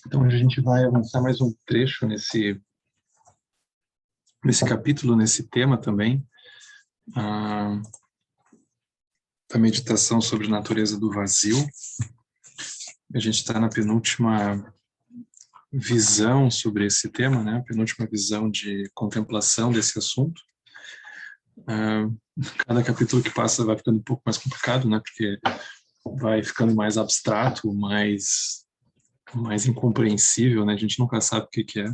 Então, a gente vai avançar mais um trecho nesse capítulo, nesse tema também, a meditação sobre a natureza do vazio. A gente está na penúltima visão sobre esse tema, né? A penúltima visão de contemplação desse assunto. Cada capítulo que passa vai ficando um pouco mais complicado, né? Porque vai ficando mais abstrato, mais incompreensível, né? A gente nunca sabe o que é.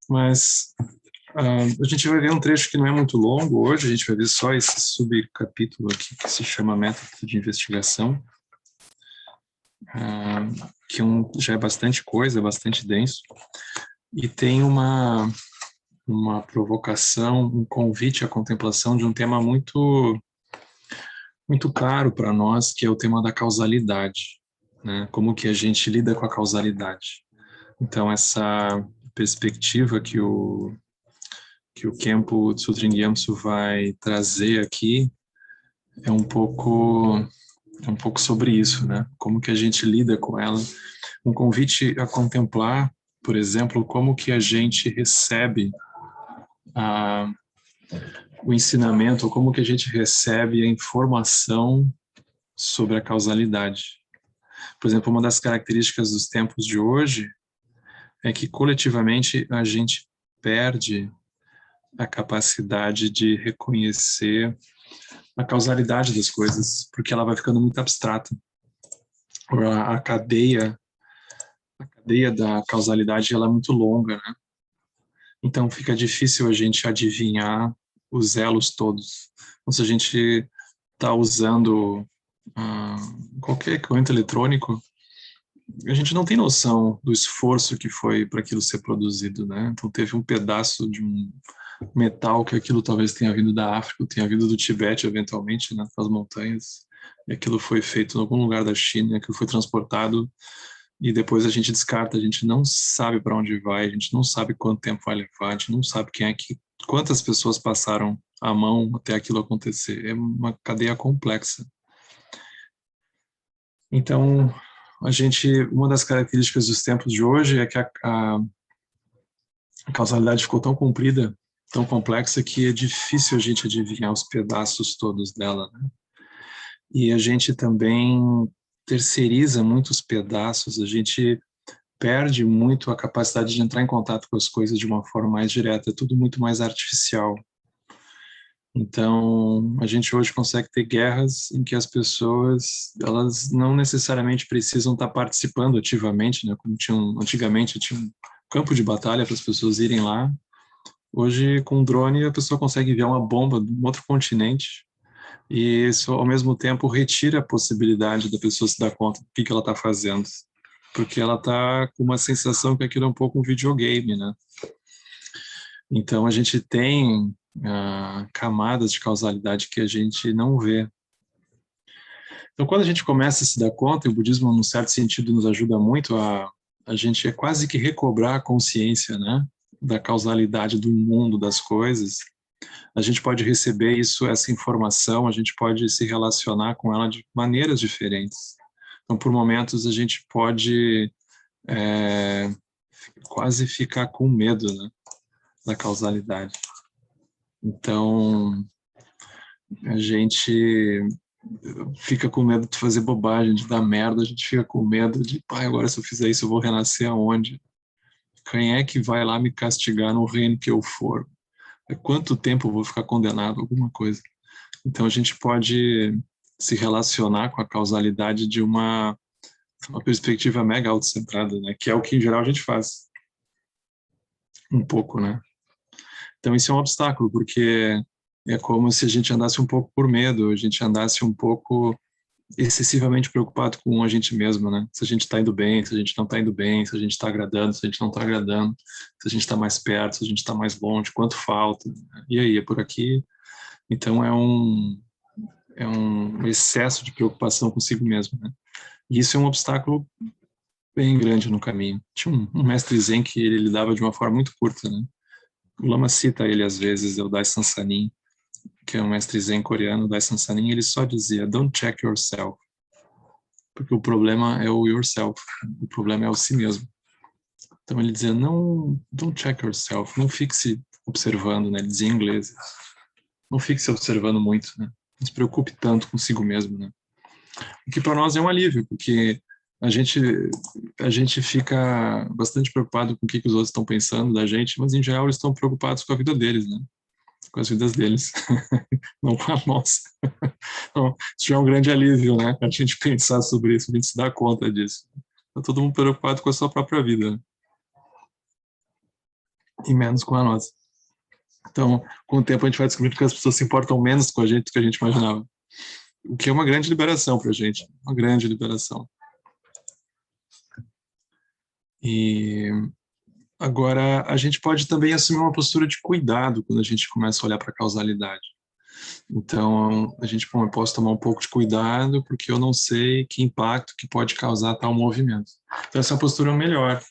Mas a gente vai ver um trecho que não é muito longo hoje, a gente vai ver só esse subcapítulo aqui, que se chama Método de Investigação, que já é bastante coisa, bastante denso, e tem uma provocação, um convite à contemplação de um tema muito, muito caro para nós, que é o tema da causalidade, né? Como que a gente lida com a causalidade. Então, essa perspectiva que o Khenpo Tsudrin Gyatso vai trazer aqui é um pouco sobre isso, né? Como que a gente lida com ela. Um convite a contemplar, por exemplo, como que a gente recebe o ensinamento, ou como que a gente recebe a informação sobre a causalidade. Por exemplo, uma das características dos tempos de hoje é que coletivamente a gente perde a capacidade de reconhecer a causalidade das coisas, porque ela vai ficando muito abstrata. A cadeia da causalidade ela é muito longa, né? Então fica difícil a gente adivinhar os elos todos. Então, se a gente está usando qualquer equipamento eletrônico, a gente não tem noção do esforço que foi para aquilo ser produzido, né? Então teve um pedaço de um metal que aquilo talvez tenha vindo da África, tenha vindo do Tibete eventualmente, né, das montanhas, e aquilo foi feito em algum lugar da China, aquilo foi transportado e depois a gente descarta, a gente não sabe para onde vai, a gente não sabe quanto tempo vai levar, a gente não sabe quantas pessoas passaram a mão até aquilo acontecer. É uma cadeia complexa. Então, uma das características dos tempos de hoje é que a causalidade ficou tão comprida, tão complexa, que é difícil a gente adivinhar os pedaços todos dela, né? E a gente também terceiriza muitos pedaços, a gente perde muito a capacidade de entrar em contato com as coisas de uma forma mais direta, é tudo muito mais artificial. Então, a gente hoje consegue ter guerras em que as pessoas, elas não necessariamente precisam estar participando ativamente, né? Como antigamente tinha um campo de batalha para as pessoas irem lá. Hoje, com um drone, a pessoa consegue enviar uma bomba de um outro continente e isso, ao mesmo tempo, retira a possibilidade da pessoa se dar conta do que ela está fazendo, porque ela está com uma sensação que aquilo é um pouco um videogame, né? Então, a gente tem camadas de causalidade que a gente não vê. Então, quando a gente começa a se dar conta, e o budismo, num certo sentido, nos ajuda muito a gente quase que recobrar a consciência, né, da causalidade do mundo, das coisas. A gente pode receber essa informação, a gente pode se relacionar com ela de maneiras diferentes. Então, por momentos, a gente pode quase ficar com medo, né, da causalidade. Então, a gente fica com medo de fazer bobagem, de dar merda, a gente fica com medo de, pai, agora se eu fizer isso eu vou renascer aonde? Quem é que vai lá me castigar no reino que eu for? Quanto tempo eu vou ficar condenado a alguma coisa? Então a gente pode se relacionar com a causalidade de uma perspectiva mega autocentrada, né? Que é o que em geral a gente faz. Um pouco, né? Então isso é um obstáculo, porque é como se a gente andasse um pouco por medo, a gente andasse um pouco excessivamente preocupado com a gente mesmo, né? Se a gente está indo bem, se a gente não está indo bem, se a gente está agradando, se a gente não está agradando, se a gente está mais perto, se a gente está mais longe, quanto falta, né? E aí, é por aqui? Então é um excesso de preocupação consigo mesmo, né? E isso é um obstáculo bem grande no caminho. Tinha um mestre Zen que ele lidava de uma forma muito curta, né? O Lama cita ele às vezes, é o Dai Sansanin, que é um mestre Zen coreano, o Dai Sansanin, ele só dizia, don't check yourself. porque o problema é o yourself, o problema é o si mesmo. Então ele dizia, não, don't check yourself, não fique se observando, né? Ele dizia em inglês, não fique se observando muito, né? Não se preocupe tanto consigo mesmo, né? O que para nós é um alívio, porque a gente, a gente fica bastante preocupado com o que os outros estão pensando da gente, mas em geral eles estão preocupados com a vida deles, né? Com as vidas deles, não com a nossa. Então, isso já é um grande alívio, né? A gente pensar sobre isso, a gente se dá conta disso. Está todo mundo preocupado com a sua própria vida, né? E menos com a nossa. Então, com o tempo a gente vai descobrindo que as pessoas se importam menos com a gente do que a gente imaginava. O que é uma grande liberação para a gente, uma grande liberação. E agora, a gente pode também assumir uma postura de cuidado quando a gente começa a olhar para a causalidade. Então, a gente pode tomar um pouco de cuidado, porque eu não sei que impacto que pode causar tal movimento. Então, essa postura é melhor.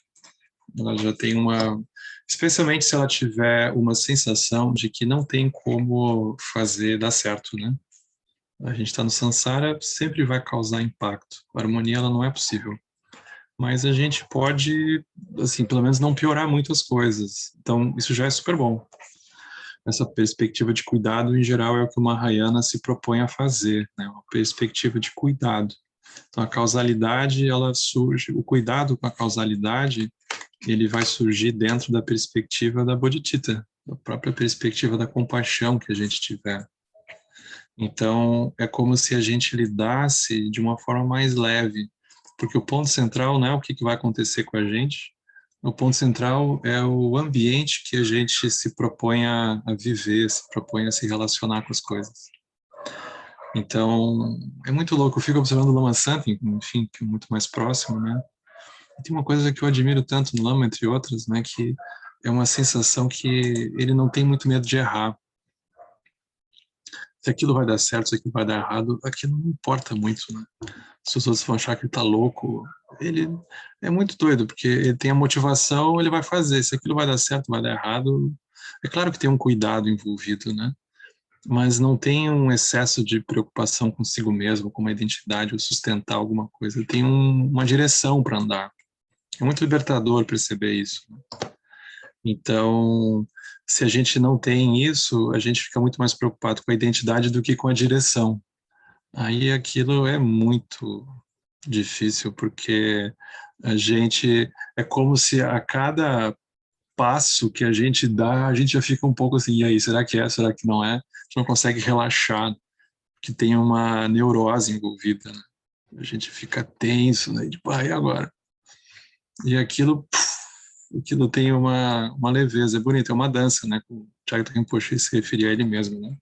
Ela já tem uma... Especialmente se ela tiver uma sensação de que não tem como fazer dar certo, né? A gente está no samsara, sempre vai causar impacto. A harmonia, ela não é possível. Mas a gente pode, assim, pelo menos não piorar muito as coisas. Então, isso já é super bom. Essa perspectiva de cuidado, em geral, é o que o Mahayana se propõe a fazer, né? Uma perspectiva de cuidado. Então, a causalidade, ela surge, o cuidado com a causalidade, ele vai surgir dentro da perspectiva da bodhicitta, da própria perspectiva da compaixão que a gente tiver. Então, é como se a gente lidasse de uma forma mais leve, porque o ponto central não é o que vai acontecer com a gente, o ponto central é o ambiente que a gente se propõe a viver, se propõe a se relacionar com as coisas. Então, é muito louco. Eu fico observando o Lama Santen, enfim, que é muito mais próximo, né? E tem uma coisa que eu admiro tanto no Lama, entre outras, né? Que é uma sensação que ele não tem muito medo de errar. Se aquilo vai dar certo, se aquilo vai dar errado, aquilo não importa muito, né? Se os outros vão achar que ele tá louco, ele é muito doido, porque ele tem a motivação, ele vai fazer. Se aquilo vai dar certo, vai dar errado, é claro que tem um cuidado envolvido, né? Mas não tem um excesso de preocupação consigo mesmo, com uma identidade ou sustentar alguma coisa. Tem uma direção para andar. É muito libertador perceber isso. Então, se a gente não tem isso, a gente fica muito mais preocupado com a identidade do que com a direção. Aí aquilo é muito difícil, porque a gente é como se a cada passo que a gente dá, a gente já fica um pouco assim, e aí, será que é, será que não é? A gente não consegue relaxar, que tem uma neurose envolvida, né? A gente fica tenso, né? Tipo, e agora? E aquilo tem uma leveza, é bonito, é uma dança, né? O Jagannatha Rinpoche se referia a ele mesmo, né?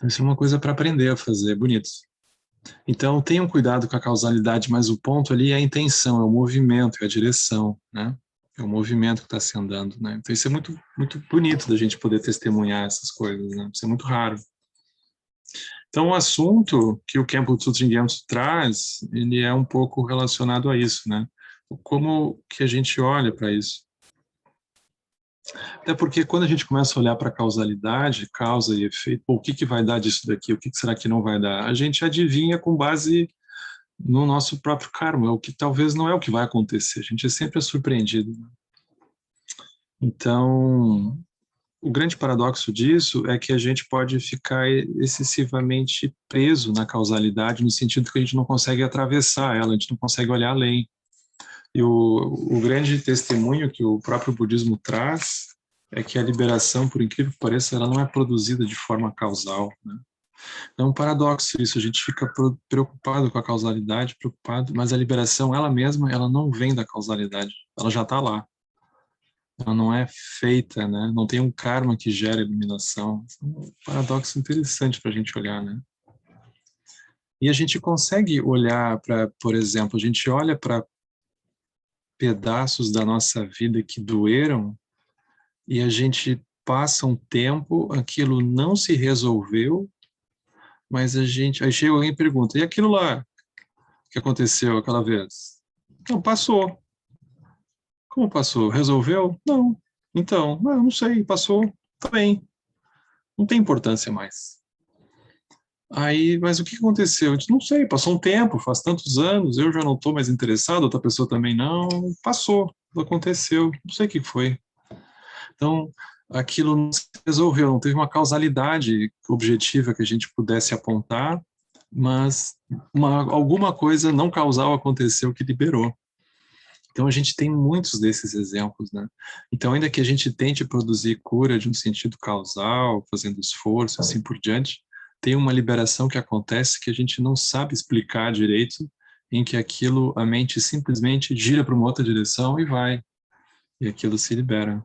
Isso é uma coisa para aprender a fazer, é bonito. Então, tenham cuidado com a causalidade, mas o ponto ali é a intenção, é o movimento, é a direção, né? É o movimento que está se andando, né? Então, isso é muito, muito bonito da gente poder testemunhar essas coisas, né? Isso é muito raro. Então, o assunto que o Khenpo Tsutrem Gyatso traz, ele é um pouco relacionado a isso, né? Como que a gente olha para isso? Até porque quando a gente começa a olhar para a causalidade, causa e efeito, pô, o que vai dar disso daqui, o que será que não vai dar? A gente adivinha com base no nosso próprio karma, o que talvez não é o que vai acontecer. A gente sempre é surpreendido. Então, o grande paradoxo disso é que a gente pode ficar excessivamente preso na causalidade, no sentido que a gente não consegue atravessar ela, a gente não consegue olhar além. E o grande testemunho que o próprio budismo traz é que a liberação, por incrível que pareça, ela não é produzida de forma causal, né? É um paradoxo isso, a gente fica preocupado com a causalidade, preocupado, mas a liberação, ela mesma, ela não vem da causalidade, ela já está lá. Ela não é feita, né? Não tem um karma que gera iluminação. É um paradoxo interessante para a gente olhar, né? E a gente consegue olhar para, por exemplo, a gente olha para pedaços da nossa vida que doeram e a gente passa um tempo, aquilo não se resolveu, mas a gente, aí chega alguém e pergunta, e aquilo lá que aconteceu aquela vez? Não, passou. Como passou? Resolveu? Não. Então, não sei, passou, tá bem. Não tem importância mais. Aí, mas o que aconteceu? Eu disse, não sei, passou um tempo, faz tantos anos, eu já não estou mais interessado, outra pessoa também não, passou, aconteceu, não sei o que foi. Então, aquilo não se resolveu, não teve uma causalidade objetiva que a gente pudesse apontar, mas alguma coisa não causal aconteceu que liberou. Então, a gente tem muitos desses exemplos, né? Então, ainda que a gente tente produzir cura de um sentido causal, fazendo esforço, assim por diante, tem uma liberação que acontece que a gente não sabe explicar direito, em que aquilo, a mente simplesmente gira para uma outra direção e vai, e aquilo se libera.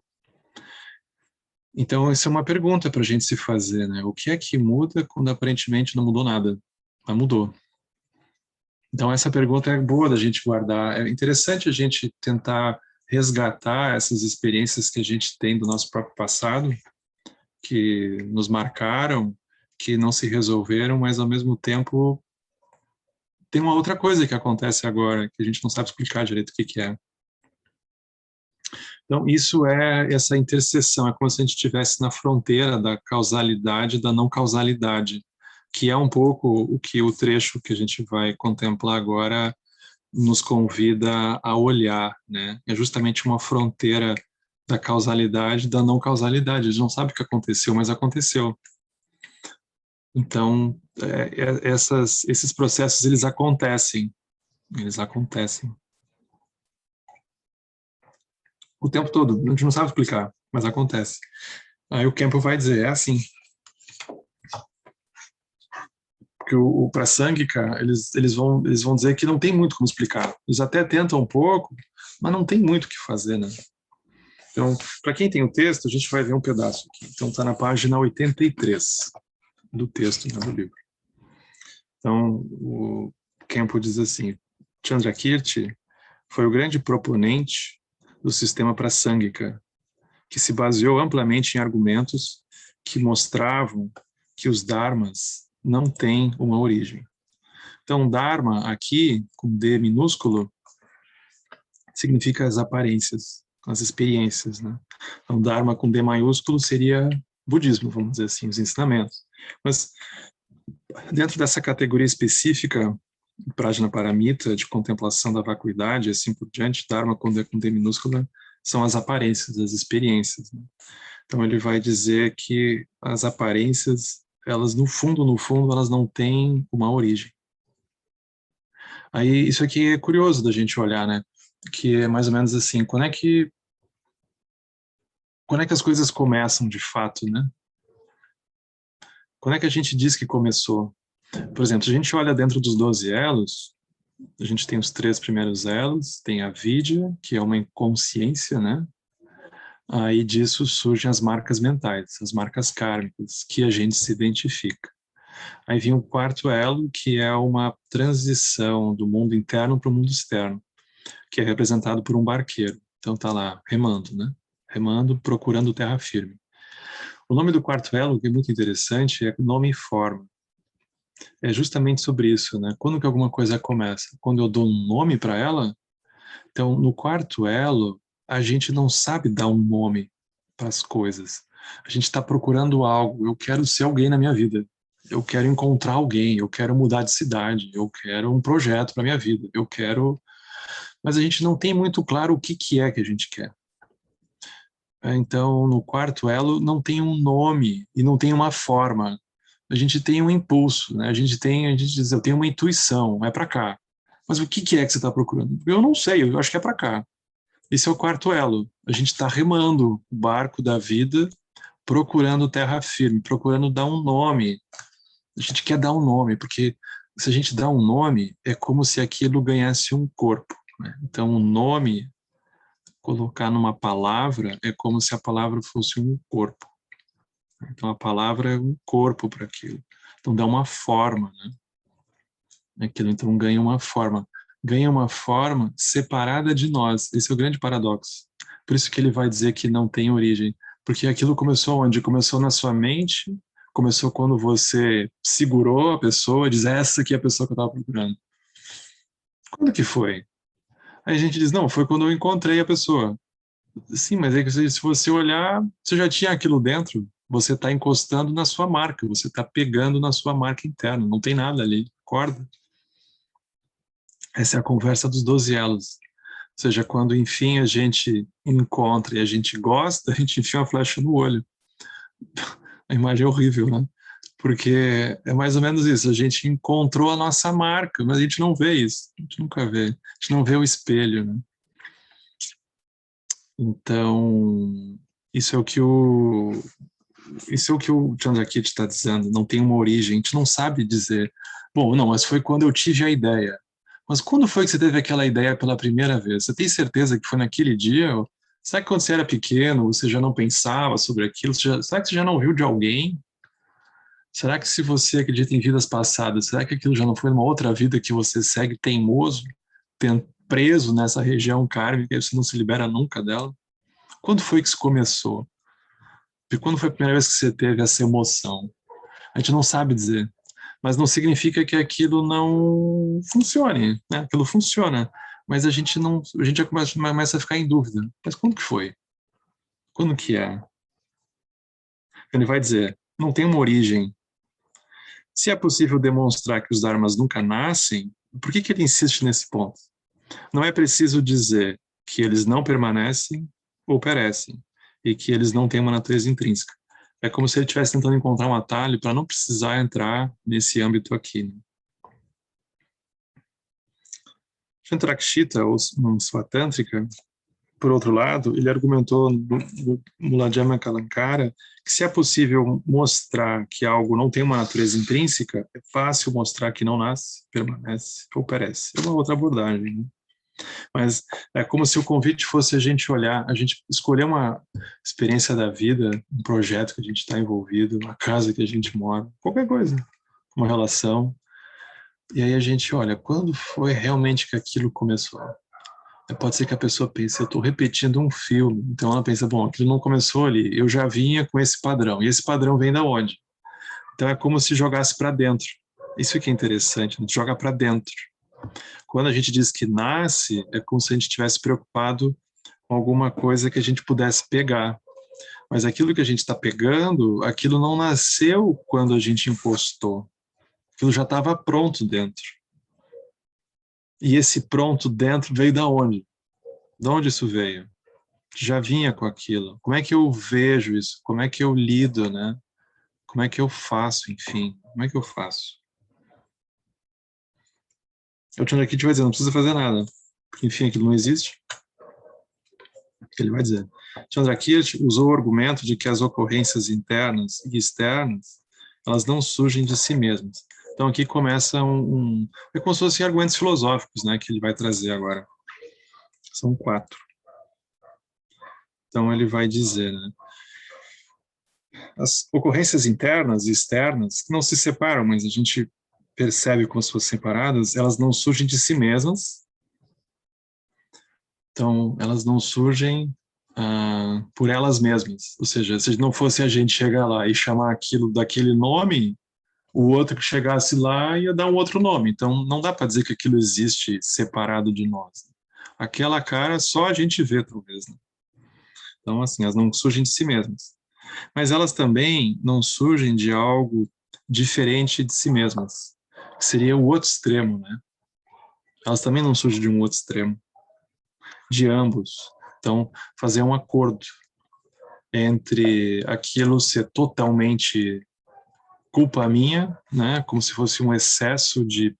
Então, essa é uma pergunta para a gente se fazer, né? O que é que muda quando aparentemente não mudou nada? Mas mudou. Então, essa pergunta é boa da gente guardar. É interessante a gente tentar resgatar essas experiências que a gente tem do nosso próprio passado, que nos marcaram, que não se resolveram, mas ao mesmo tempo tem uma outra coisa que acontece agora, que a gente não sabe explicar direito o que que é. Então, isso é essa interseção, é como se a gente estivesse na fronteira da causalidade e da não causalidade, que é um pouco o que o trecho que a gente vai contemplar agora nos convida a olhar, né? É justamente uma fronteira da causalidade e da não causalidade. A gente não sabe o que aconteceu, mas aconteceu. Então, esses processos, eles acontecem o tempo todo. A gente não sabe explicar, mas acontece. Aí o Campbell vai dizer, é assim, porque o Prasangika, eles vão dizer que não tem muito como explicar. Eles até tentam um pouco, mas não tem muito o que fazer, né? Então, para quem tem o texto, a gente vai ver um pedaço aqui. Então, está na página 83 do texto, né, do livro. Então, o Campbell diz assim, Chandrakirti foi o grande proponente do sistema Prasangika, que se baseou amplamente em argumentos que mostravam que os dharmas não têm uma origem. Então, dharma aqui, com D minúsculo, significa as aparências, as experiências, né? Então, dharma com D maiúsculo seria budismo, vamos dizer assim, os ensinamentos. Mas dentro dessa categoria específica, Prajnaparamita, de contemplação da vacuidade, assim por diante, dharma com D minúscula, são as aparências, as experiências, né? Então ele vai dizer que as aparências, elas no fundo, elas não têm uma origem. Aí isso aqui é curioso da gente olhar, né? Que é mais ou menos assim, quando é que as coisas começam de fato, né? Quando é que a gente diz que começou? Por exemplo, se a gente olha dentro dos 12 elos, a gente tem os 3 primeiros elos, tem a vidya, que é uma inconsciência, né? Aí disso surgem as marcas mentais, as marcas kármicas, que a gente se identifica. Aí vem o quarto elo, que é uma transição do mundo interno para o mundo externo, que é representado por um barqueiro. Então tá lá, remando, né? Remando, procurando terra firme. O nome do quarto elo, que é muito interessante, é nome e forma. É justamente sobre isso, né? Quando que alguma coisa começa? Quando eu dou um nome para ela. Então, no quarto elo, a gente não sabe dar um nome para as coisas. A gente está procurando algo. Eu quero ser alguém na minha vida. Eu quero encontrar alguém. Eu quero mudar de cidade. Eu quero um projeto para minha vida. Eu quero. Mas a gente não tem muito claro o que que é que a gente quer. Então, no quarto elo, não tem um nome e não tem uma forma. A gente tem um impulso, né? A gente diz, eu tenho uma intuição, é para cá. Mas o que que é que você está procurando? Eu não sei, eu acho que é para cá. Esse é o quarto elo. A gente está remando o barco da vida, procurando terra firme, procurando dar um nome. A gente quer dar um nome, porque se a gente dá um nome, é como se aquilo ganhasse um corpo, né? Então, o nome, colocar numa palavra, é como se a palavra fosse um corpo. Então, a palavra é um corpo para aquilo. Então, dá uma forma, né? Aquilo, então, ganha uma forma. Ganha uma forma separada de nós. Esse é o grande paradoxo. Por isso que ele vai dizer que não tem origem. Porque aquilo começou onde? Começou na sua mente, começou quando você segurou a pessoa e diz, essa aqui é a pessoa que eu estava procurando. Quando que foi? Aí a gente diz, não, foi quando eu encontrei a pessoa. Sim, mas é que se você olhar, você já tinha aquilo dentro. você está encostando na sua marca, você está pegando na sua marca interna, não tem nada ali, acorda? Essa é a conversa dos 12 elos. Ou seja, quando enfim a gente encontra e a gente gosta, a gente enfia uma flecha no olho. A imagem é horrível, né? Porque é mais ou menos isso, a gente encontrou a nossa marca, mas a gente não vê isso, a gente nunca vê, a gente não vê o espelho, né? Então, isso é o que o Chandrakirti está dizendo, não tem uma origem, a gente não sabe dizer, bom, não, mas foi quando eu tive a ideia. Mas quando foi que você teve aquela ideia pela primeira vez? Você tem certeza que foi naquele dia? Será que quando você era pequeno, você já não pensava sobre aquilo? Será que você já não ouviu de alguém? Será que se você acredita em vidas passadas, será que aquilo já não foi uma outra vida que você segue teimoso, preso nessa região kármica e você não se libera nunca dela? Quando foi que isso começou? E quando foi a primeira vez que você teve essa emoção? A gente não sabe dizer, mas não significa que aquilo não funcione, né? Aquilo funciona, mas a gente já começa a ficar em dúvida. Mas quando que foi? Quando que é? Ele vai dizer, não tem uma origem. Se é possível demonstrar que os dharmas nunca nascem, por que ele insiste nesse ponto? Não é preciso dizer que eles não permanecem ou perecem, e que eles não têm uma natureza intrínseca. É como se ele estivesse tentando encontrar um atalho para não precisar entrar nesse âmbito aqui. Né? Shantrakshita, ou Swatântrica, por outro lado, ele argumentou no Mulajama Kalankara que se é possível mostrar que algo não tem uma natureza intrínseca, é fácil mostrar que não nasce, permanece ou perece. É uma outra abordagem. Né? Mas é como se o convite fosse a gente olhar, a gente escolher uma experiência da vida, um projeto que a gente está envolvido, uma casa que a gente mora, qualquer coisa, uma relação. E aí a gente olha, quando foi realmente que aquilo começou? Pode ser que a pessoa pense, eu estou repetindo um filme. Então ela pensa, bom, aquilo não começou ali, eu já vinha com esse padrão. E esse padrão vem da onde? Então é como se jogasse para dentro. Isso que é interessante, a gente joga para dentro. Quando a gente diz que nasce, é como se a gente estivesse preocupado com alguma coisa que a gente pudesse pegar. Mas aquilo que a gente está pegando, aquilo não nasceu quando a gente encostou. Aquilo já estava pronto dentro. E esse pronto dentro veio da onde? De onde isso veio? Já vinha com aquilo. Como é que eu vejo isso? Como é que eu lido, né? Como é que eu faço, enfim? Como é que eu faço? O Chandrakirti vai dizer, não precisa fazer nada. Porque, enfim, aquilo não existe. Ele vai dizer. Chandrakirti usou o argumento de que as ocorrências internas e externas, elas não surgem de si mesmas. Então aqui começa é como se fossem argumentos filosóficos, né, que ele vai trazer agora. São 4. Então ele vai dizer, né, as ocorrências internas e externas, que não se separam, mas a gente percebe como se fossem separadas, elas não surgem de si mesmas. Então, elas não surgem por elas mesmas. Ou seja, se não fosse a gente chegar lá e chamar aquilo daquele nome, o outro que chegasse lá ia dar um outro nome. Então, não dá para dizer que aquilo existe separado de nós. Aquela cara só a gente vê, talvez. Né? Então, assim, elas não surgem de si mesmas. Mas elas também não surgem de algo diferente de si mesmas, que seria o outro extremo, né? Elas também não surgem de um outro extremo, de ambos. Então, fazer um acordo entre aquilo ser totalmente culpa minha, né? Como se fosse um excesso de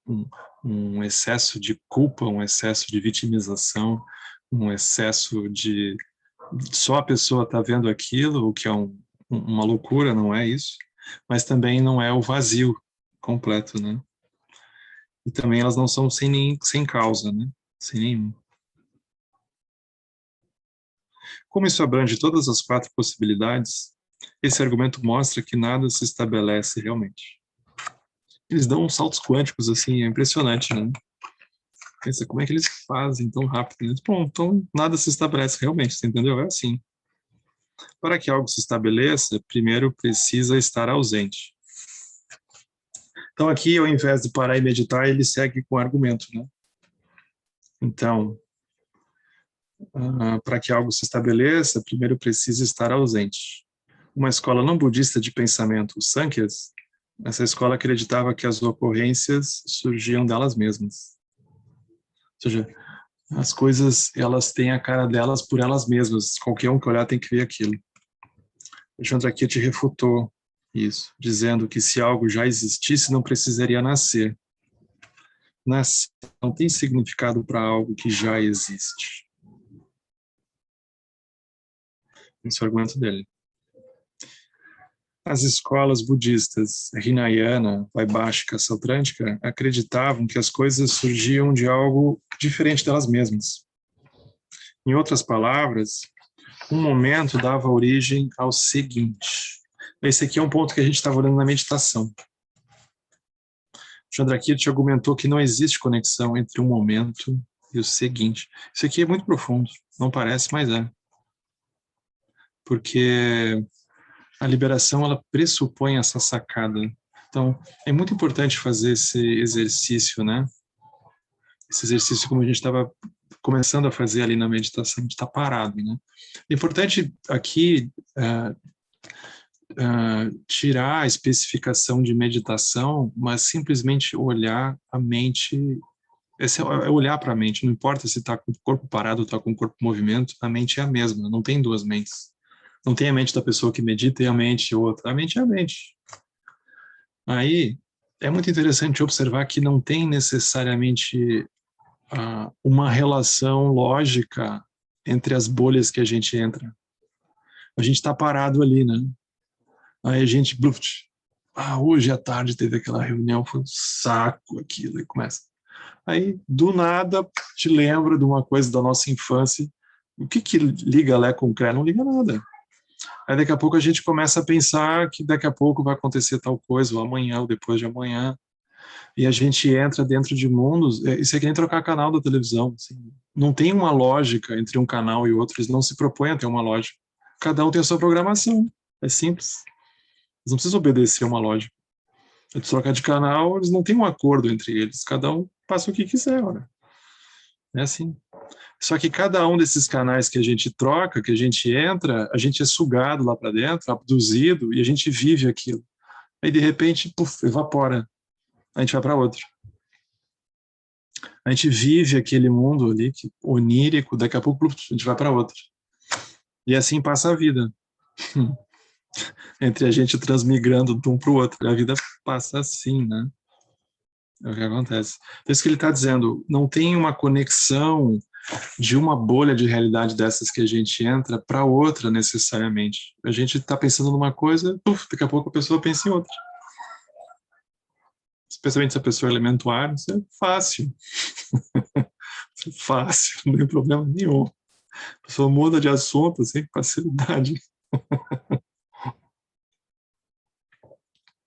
um excesso de culpa, um excesso de vitimização, um excesso de só a pessoa está vendo aquilo, o que é uma loucura, não é isso? Mas também não é o vazio completo, né? E também elas não são sem causa, né? Sem nenhum. Como isso abrange todas as 4 possibilidades, esse argumento mostra que nada se estabelece realmente. Eles dão uns saltos quânticos, assim, é impressionante, né? Pensa, como é que eles fazem tão rápido? Bom, então nada se estabelece realmente, você entendeu? É assim. Para que algo se estabeleça, primeiro precisa estar ausente. Então aqui, ao invés de parar e meditar, ele segue com o argumento, né? Então, para que algo se estabeleça, primeiro precisa estar ausente. uma escola não budista de pensamento, os Sankhya's. Essa escola acreditava que as ocorrências surgiam delas mesmas. Ou seja, as coisas, elas têm a cara delas por elas mesmas. Qualquer um que olhar tem que ver aquilo. O Chandrakirti refutou isso, dizendo que se algo já existisse, não precisaria nascer. Nascer não tem significado para algo que já existe. Esse é o argumento dele. As escolas budistas, Hinayana, Vaibhashika, Sautrantika, acreditavam que as coisas surgiam de algo diferente delas mesmas. Em outras palavras, um momento dava origem ao seguinte. Esse aqui é um ponto que a gente estava olhando na meditação. Chandrakirti argumentou que não existe conexão entre um momento e o seguinte. Isso aqui é muito profundo, não parece, mas é. Porque a liberação, ela pressupõe essa sacada. Então, é muito importante fazer esse exercício, né? Esse exercício como a gente estava começando a fazer ali na meditação, a gente está parado, né? É importante aqui tirar a especificação de meditação, mas simplesmente olhar a mente, é olhar para a mente, não importa se está com o corpo parado ou está com o corpo em movimento, a mente é a mesma, não tem duas mentes. Não tem a mente da pessoa que medita e a mente outra, a mente é a mente. Aí, é muito interessante observar que não tem necessariamente uma relação lógica entre as bolhas que a gente entra. A gente está parado ali, né? Aí a gente, hoje à tarde teve aquela reunião, foi um saco aquilo, e começa. Aí, do nada, te lembra de uma coisa da nossa infância. O que liga Lé com Cré? Não liga nada. Aí daqui a pouco a gente começa a pensar que daqui a pouco vai acontecer tal coisa, ou amanhã, ou depois de amanhã. E a gente entra dentro de mundos, isso é que nem trocar canal da televisão. Assim. Não tem uma lógica entre um canal e outro, eles não se propõem a ter uma lógica. Cada um tem a sua programação, é simples. Eles não precisam obedecer uma lógica. Eles trocar de canal, eles não têm um acordo entre eles, cada um passa o que quiser, olha. É assim. Só que cada um desses canais que a gente troca, que a gente entra, a gente é sugado lá para dentro, abduzido, e a gente vive aquilo. Aí, de repente, evapora. A gente vai para outro. A gente vive aquele mundo ali, onírico, daqui a pouco a gente vai para outro. E assim passa a vida. Entre a gente transmigrando de um para o outro. A vida passa assim, né? É o que acontece. Por isso que ele está dizendo, não tem uma conexão de uma bolha de realidade dessas que a gente entra para outra necessariamente. A gente está pensando numa coisa, daqui a pouco a pessoa pensa em outra. Especialmente se a pessoa é elemento ar, isso é fácil. Isso é fácil, não tem problema nenhum. A pessoa muda de assunto assim, com facilidade.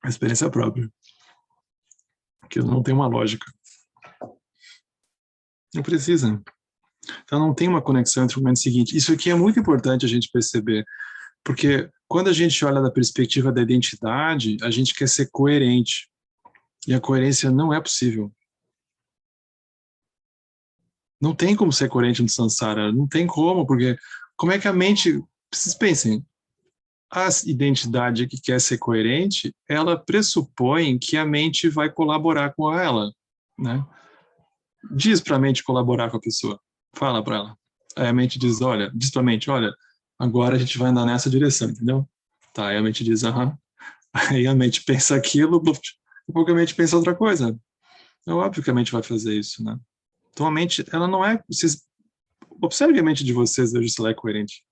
A experiência própria. Aquilo não tem uma lógica. Não precisa. Então não tem uma conexão entre o momento seguinte. Isso aqui é muito importante a gente perceber, porque quando a gente olha da perspectiva da identidade, a gente quer ser coerente. E a coerência não é possível. Não tem como ser coerente no samsara, não tem como, porque como é que a mente... Vocês pensem, a identidade que quer ser coerente, ela pressupõe que a mente vai colaborar com ela, né? Diz para a mente colaborar com a pessoa, fala para ela. Aí a mente diz, olha, diz para a mente, olha, agora a gente vai andar nessa direção, entendeu? Tá, aí a mente diz, aham. Aí a mente pensa aquilo, daqui a pouco a mente pensa outra coisa. É óbvio que a mente vai fazer isso, né? Então a mente, ela não é... Vocês, observe a mente de vocês, veja se ela é coerente.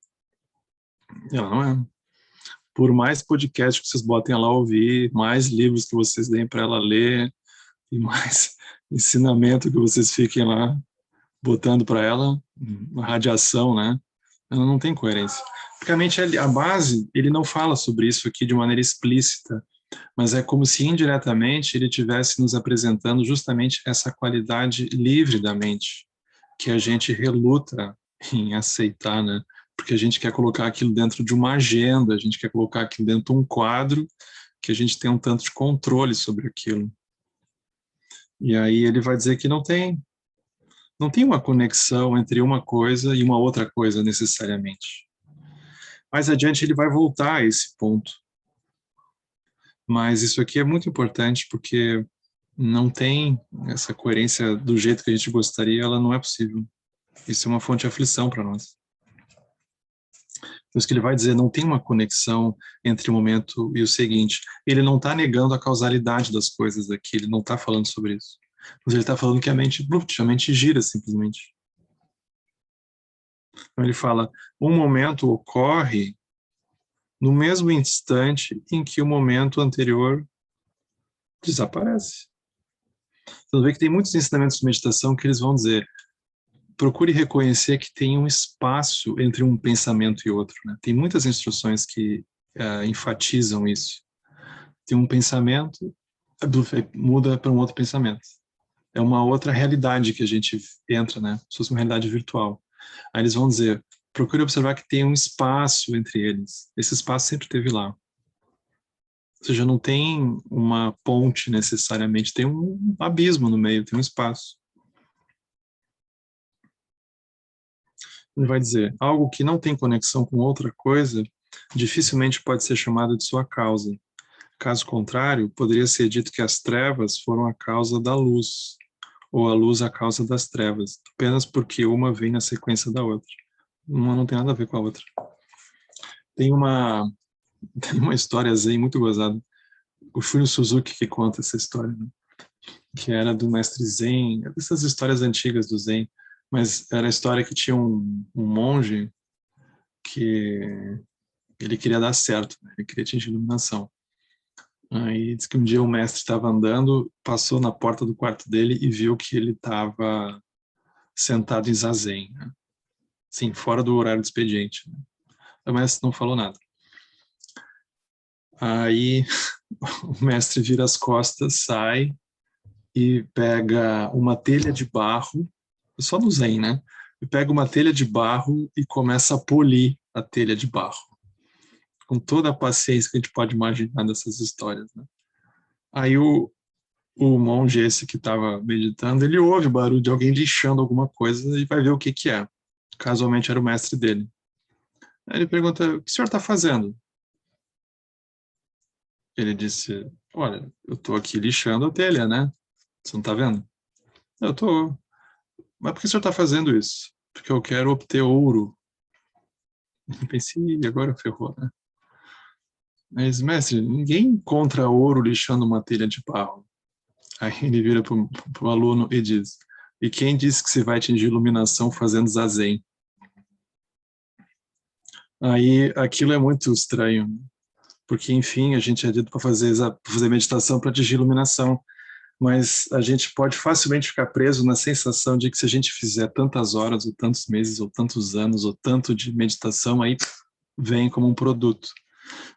Ela não é. Por mais podcast que vocês botem ela a ouvir, mais livros que vocês deem para ela ler, e mais ensinamento que vocês fiquem lá botando para ela, uma radiação, né? Ela não tem coerência. Porque a mente, a base, ele não fala sobre isso aqui de maneira explícita, mas é como se indiretamente ele estivesse nos apresentando justamente essa qualidade livre da mente, que a gente reluta em aceitar, né? Porque a gente quer colocar aquilo dentro de uma agenda, a gente quer colocar aquilo dentro de um quadro, que a gente tem um tanto de controle sobre aquilo. E aí ele vai dizer que não tem uma conexão entre uma coisa e uma outra coisa necessariamente. Mais adiante ele vai voltar a esse ponto. Mas isso aqui é muito importante porque não tem essa coerência do jeito que a gente gostaria, ela não é possível. Isso é uma fonte de aflição para nós. Por isso que ele vai dizer, não tem uma conexão entre o momento e o seguinte. Ele não está negando a causalidade das coisas aqui, ele não está falando sobre isso. Mas ele está falando que a mente gira simplesmente. Então ele fala, um momento ocorre no mesmo instante em que o momento anterior desaparece. Você vê que tem muitos ensinamentos de meditação que eles vão dizer, procure reconhecer que tem um espaço entre um pensamento e outro. Né? Tem muitas instruções que enfatizam isso. Tem um pensamento, muda para um outro pensamento. É uma outra realidade que a gente entra, né? Se fosse uma realidade virtual. Aí eles vão dizer, procure observar que tem um espaço entre eles. Esse espaço sempre esteve lá. Ou seja, não tem uma ponte necessariamente, tem um abismo no meio, tem um espaço. Ele vai dizer, algo que não tem conexão com outra coisa, dificilmente pode ser chamado de sua causa. Caso contrário, poderia ser dito que as trevas foram a causa da luz, ou a luz a causa das trevas, apenas porque uma vem na sequência da outra. Uma não tem nada a ver com a outra. Tem uma história zen muito gozada. O Shunryu Suzuki que conta essa história, né? Que era do mestre Zen, essas histórias antigas do Zen, mas era a história que tinha um monge que ele queria dar certo, né? Ele queria atingir iluminação. Aí diz que um dia o mestre estava andando, passou na porta do quarto dele e viu que ele estava sentado em zazen, né? Sim, fora do horário do expediente. Né? O mestre não falou nada. Aí o mestre vira as costas, sai e pega uma telha de barro, só no Zen, né? E pega uma telha de barro e começa a polir a telha de barro. Com toda a paciência que a gente pode imaginar dessas histórias, né? Aí o monge esse que estava meditando, ele ouve o barulho de alguém lixando alguma coisa e vai ver o que que é. Casualmente era o mestre dele. Aí ele pergunta, o que o senhor está fazendo? Ele disse, olha, eu estou aqui lixando a telha, né? Você não está vendo? Eu estou. Mas por que o senhor está fazendo isso? Porque eu quero obter ouro. Eu pensei, agora ferrou, né? Mas, mestre, ninguém encontra ouro lixando uma telha de barro. Aí ele vira para o aluno e diz, e quem disse que você vai atingir iluminação fazendo zazen? Aí aquilo é muito estranho, porque, enfim, a gente é dito para fazer meditação para atingir iluminação, mas a gente pode facilmente ficar preso na sensação de que se a gente fizer tantas horas, ou tantos meses, ou tantos anos, ou tanto de meditação, aí vem como um produto.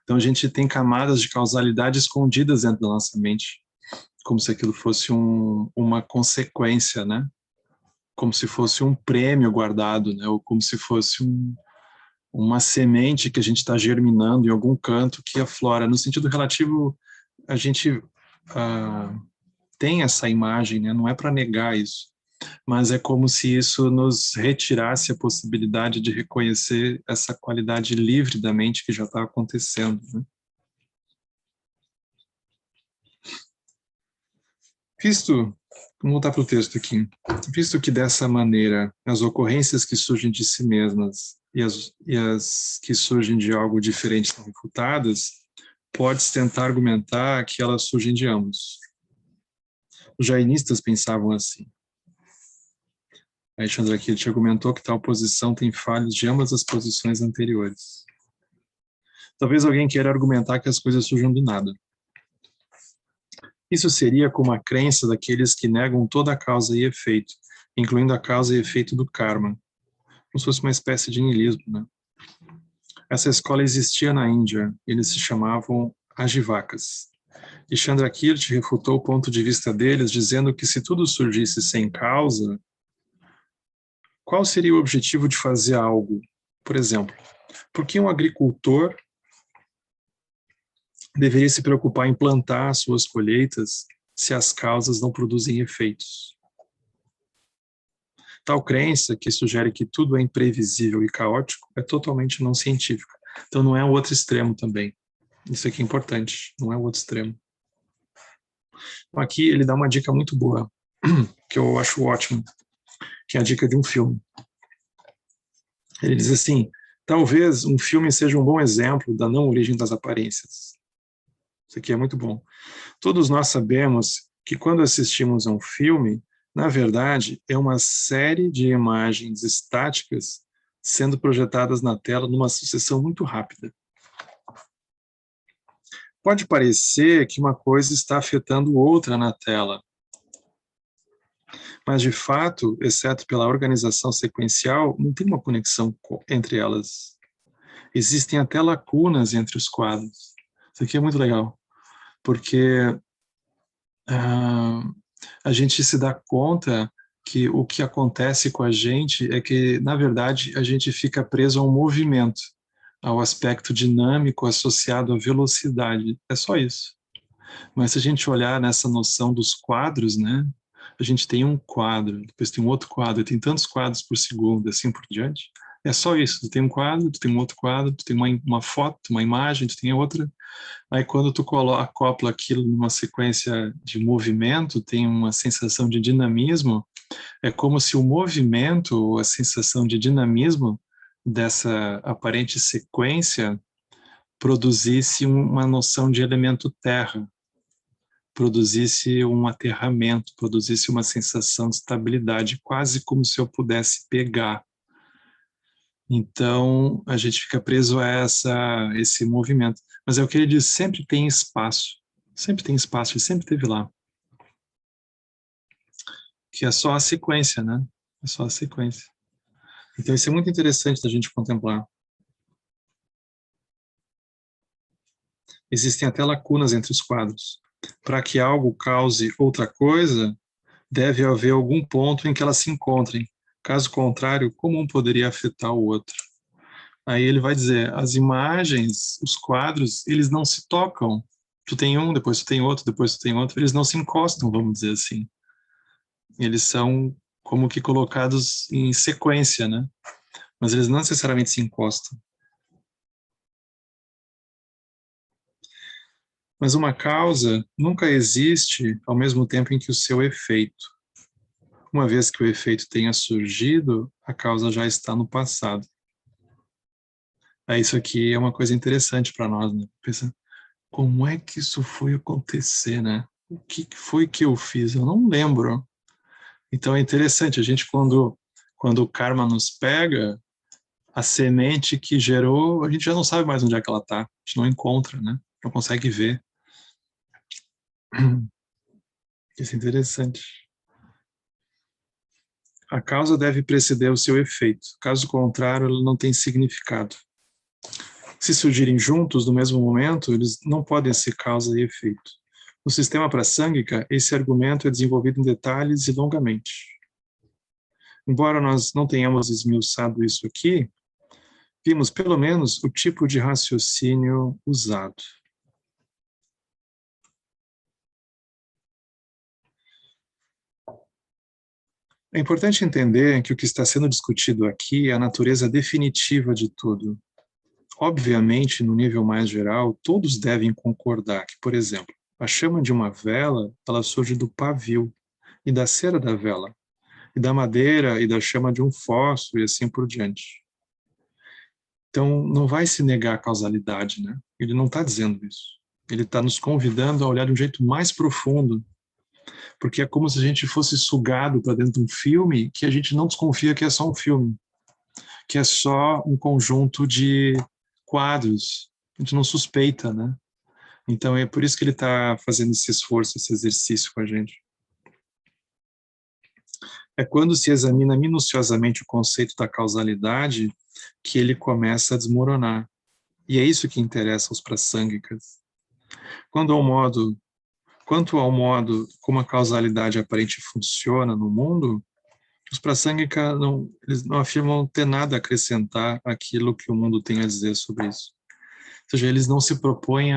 Então a gente tem camadas de causalidade escondidas dentro da nossa mente, como se aquilo fosse uma consequência, né? Como se fosse um prêmio guardado, né? Ou como se fosse uma semente que a gente está germinando em algum canto que aflora. No sentido relativo, a gente tem essa imagem, né? Não é para negar isso, mas é como se isso nos retirasse a possibilidade de reconhecer essa qualidade livre da mente que já está acontecendo. Né? Vamos voltar para o texto aqui. Visto que dessa maneira as ocorrências que surgem de si mesmas e as que surgem de algo diferente são refutadas, pode-se tentar argumentar que elas surgem de ambos. Os jainistas pensavam assim. A Chandrakirti argumentou que tal posição tem falhos de ambas as posições anteriores. Talvez alguém queira argumentar que as coisas surjam do nada. Isso seria como a crença daqueles que negam toda a causa e efeito, incluindo a causa e efeito do karma, como se fosse uma espécie de niilismo, né? Essa escola existia na Índia, eles se chamavam Ajivakas. E Chandrakirti refutou o ponto de vista deles, dizendo que se tudo surgisse sem causa, qual seria o objetivo de fazer algo? Por exemplo, por que um agricultor deveria se preocupar em plantar suas colheitas se as causas não produzem efeitos? Tal crença, que sugere que tudo é imprevisível e caótico, é totalmente não científica. Então não é o outro extremo também. Isso aqui é importante, não é o outro extremo. Então, aqui ele dá uma dica muito boa, que eu acho ótimo, que é a dica de um filme. Ele diz assim: talvez um filme seja um bom exemplo da não origem das aparências. Isso aqui é muito bom. Todos nós sabemos que quando assistimos a um filme, na verdade, é uma série de imagens estáticas sendo projetadas na tela numa sucessão muito rápida. Pode parecer que uma coisa está afetando outra na tela, mas de fato, exceto pela organização sequencial, não tem uma conexão entre elas. Existem até lacunas entre os quadros. Isso aqui é muito legal, porque a gente se dá conta que o que acontece com a gente é que, na verdade, a gente fica preso ao movimento, ao aspecto dinâmico associado à velocidade. É só isso. Mas se a gente olhar nessa noção dos quadros, né? A gente tem um quadro, depois tem um outro quadro, tem tantos quadros por segundo, assim por diante. É só isso. Tu tem um quadro, tu tem um outro quadro, tu tem uma foto, uma imagem, tu tem outra. Aí quando tu acopla aquilo numa sequência de movimento, tem uma sensação de dinamismo, é como se o movimento, ou a sensação de dinamismo dessa aparente sequência produzisse uma noção de elemento terra, produzisse um aterramento, produzisse uma sensação de estabilidade, quase como se eu pudesse pegar. Então, a gente fica preso a esse movimento. Mas é o que ele diz, sempre tem espaço. Sempre tem espaço, ele sempre esteve lá. Que é só a sequência, né? É só a sequência. Então, isso é muito interessante da gente contemplar. Existem até lacunas entre os quadros. Para que algo cause outra coisa, deve haver algum ponto em que elas se encontrem. Caso contrário, como um poderia afetar o outro? Aí ele vai dizer, as imagens, os quadros, eles não se tocam. Tu tem um, depois tu tem outro, depois tu tem outro, eles não se encostam, vamos dizer assim. Eles são como que colocados em sequência, né? Mas eles não necessariamente se encostam. Mas uma causa nunca existe ao mesmo tempo em que o seu efeito. Uma vez que o efeito tenha surgido, a causa já está no passado. Isso aqui é uma coisa interessante para nós, né? Pensa, como é que isso foi acontecer, né? O que foi que eu fiz? Eu não lembro. Então é interessante, a gente quando o karma nos pega, a semente que gerou, a gente já não sabe mais onde é que ela está, a gente não encontra, né? Não consegue ver. Isso é interessante. A causa deve preceder o seu efeito, caso contrário, ela não tem significado. Se surgirem juntos no mesmo momento, eles não podem ser causa e efeito. No sistema prasangika, esse argumento é desenvolvido em detalhes e longamente. Embora nós não tenhamos esmiuçado isso aqui, vimos pelo menos o tipo de raciocínio usado. É importante entender que o que está sendo discutido aqui é a natureza definitiva de tudo. Obviamente, no nível mais geral, todos devem concordar que, por exemplo, a chama de uma vela, ela surge do pavio e da cera da vela, e da madeira e da chama de um fósforo e assim por diante. Então, não vai se negar a causalidade, né? Ele não está dizendo isso. Ele está nos convidando a olhar de um jeito mais profundo, porque é como se a gente fosse sugado para dentro de um filme que a gente não desconfia que é só um filme, que é só um conjunto de quadros. A gente não suspeita, né? Então é por isso que ele está fazendo esse esforço, esse exercício com a gente. É quando se examina minuciosamente o conceito da causalidade que ele começa a desmoronar. E é isso que interessa aos prasangikas. Quanto ao modo como a causalidade aparente funciona no mundo, os prasangikas eles não afirmam ter nada a acrescentar àquilo que o mundo tem a dizer sobre isso. Ou seja, eles não se propõem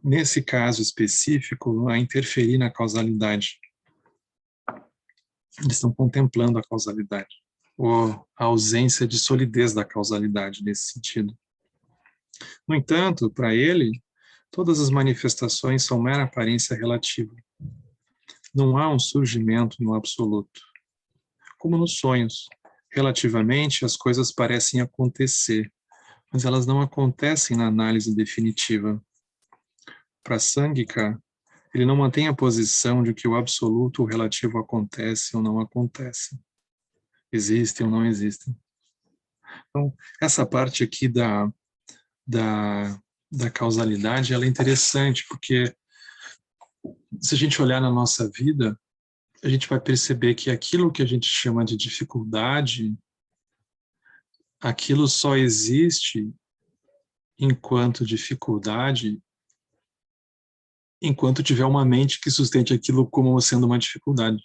nesse caso específico, a interferir na causalidade. Eles estão contemplando a causalidade, ou a ausência de solidez da causalidade nesse sentido. No entanto, para ele, todas as manifestações são mera aparência relativa. Não há um surgimento no absoluto. Como nos sonhos, relativamente as coisas parecem acontecer, mas elas não acontecem na análise definitiva. Para Sangika, ele não mantém a posição de que o absoluto ou relativo acontece ou não acontece. Existem ou não existem. Então, essa parte aqui da, da causalidade, ela é interessante, porque se a gente olhar na nossa vida, a gente vai perceber que aquilo que a gente chama de dificuldade, aquilo só existe enquanto dificuldade, enquanto tiver uma mente que sustente aquilo como sendo uma dificuldade.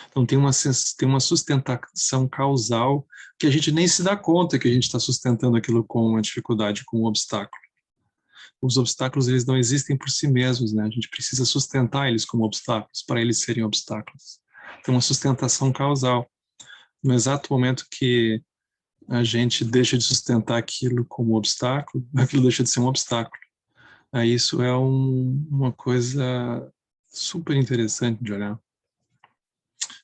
Então tem uma sustentação causal que a gente nem se dá conta que a gente está sustentando aquilo como uma dificuldade, como um obstáculo. Os obstáculos, eles não existem por si mesmos, né? A gente precisa sustentar eles como obstáculos, para eles serem obstáculos. Tem uma sustentação causal. No exato momento que a gente deixa de sustentar aquilo como obstáculo, aquilo deixa de ser um obstáculo. Aí isso é uma coisa super interessante de olhar.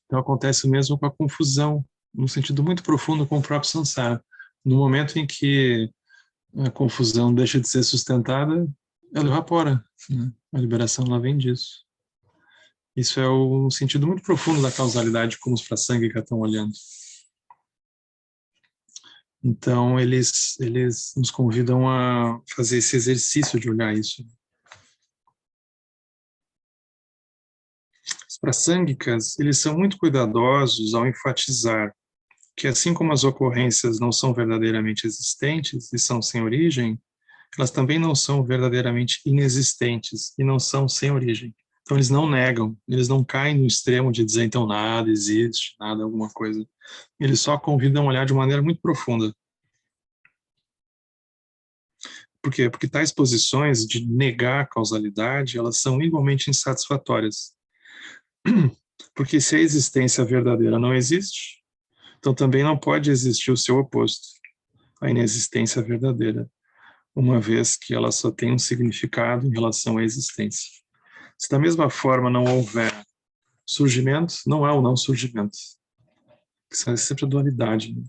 Então acontece o mesmo com a confusão, num sentido muito profundo com o próprio samsara. No momento em que a confusão deixa de ser sustentada, ela evapora, né? A liberação ela vem disso. Isso é um sentido muito profundo da causalidade, como os Prasangika estão olhando. Então, eles nos convidam a fazer esse exercício de olhar isso. Os Prasangikas, eles são muito cuidadosos ao enfatizar que, assim como as ocorrências não são verdadeiramente existentes e são sem origem, elas também não são verdadeiramente inexistentes e não são sem origem. Então, eles não negam, eles não caem no extremo de dizer, então, nada existe, nada alguma coisa. Eles só convidam a olhar de maneira muito profunda. Por quê? Porque tais posições de negar a causalidade, elas são igualmente insatisfatórias. Porque se a existência verdadeira não existe, então também não pode existir o seu oposto, a inexistência verdadeira, uma vez que ela só tem um significado em relação à existência. Se da mesma forma não houver surgimento, não há o não surgimento. Isso é sempre a dualidade. Né?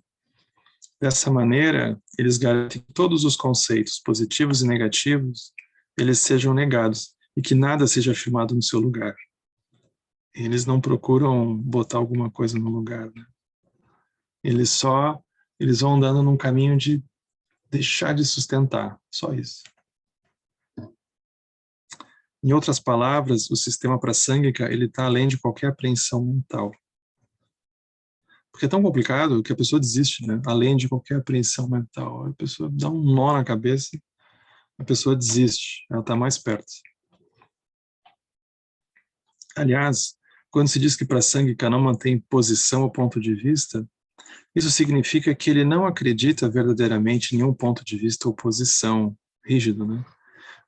Dessa maneira, eles garantem que todos os conceitos positivos e negativos, eles sejam negados e que nada seja afirmado no seu lugar. Eles não procuram botar alguma coisa no lugar. Né? Eles vão andando num caminho de deixar de sustentar, só isso. Em outras palavras, o sistema prasangika, ele está além de qualquer apreensão mental. Porque é tão complicado que a pessoa desiste, né? Além de qualquer apreensão mental. A pessoa dá um nó na cabeça, a pessoa desiste, ela está mais perto. Aliás, quando se diz que prasangika não mantém posição ou ponto de vista, isso significa que ele não acredita verdadeiramente em nenhum ponto de vista ou posição rígido, né?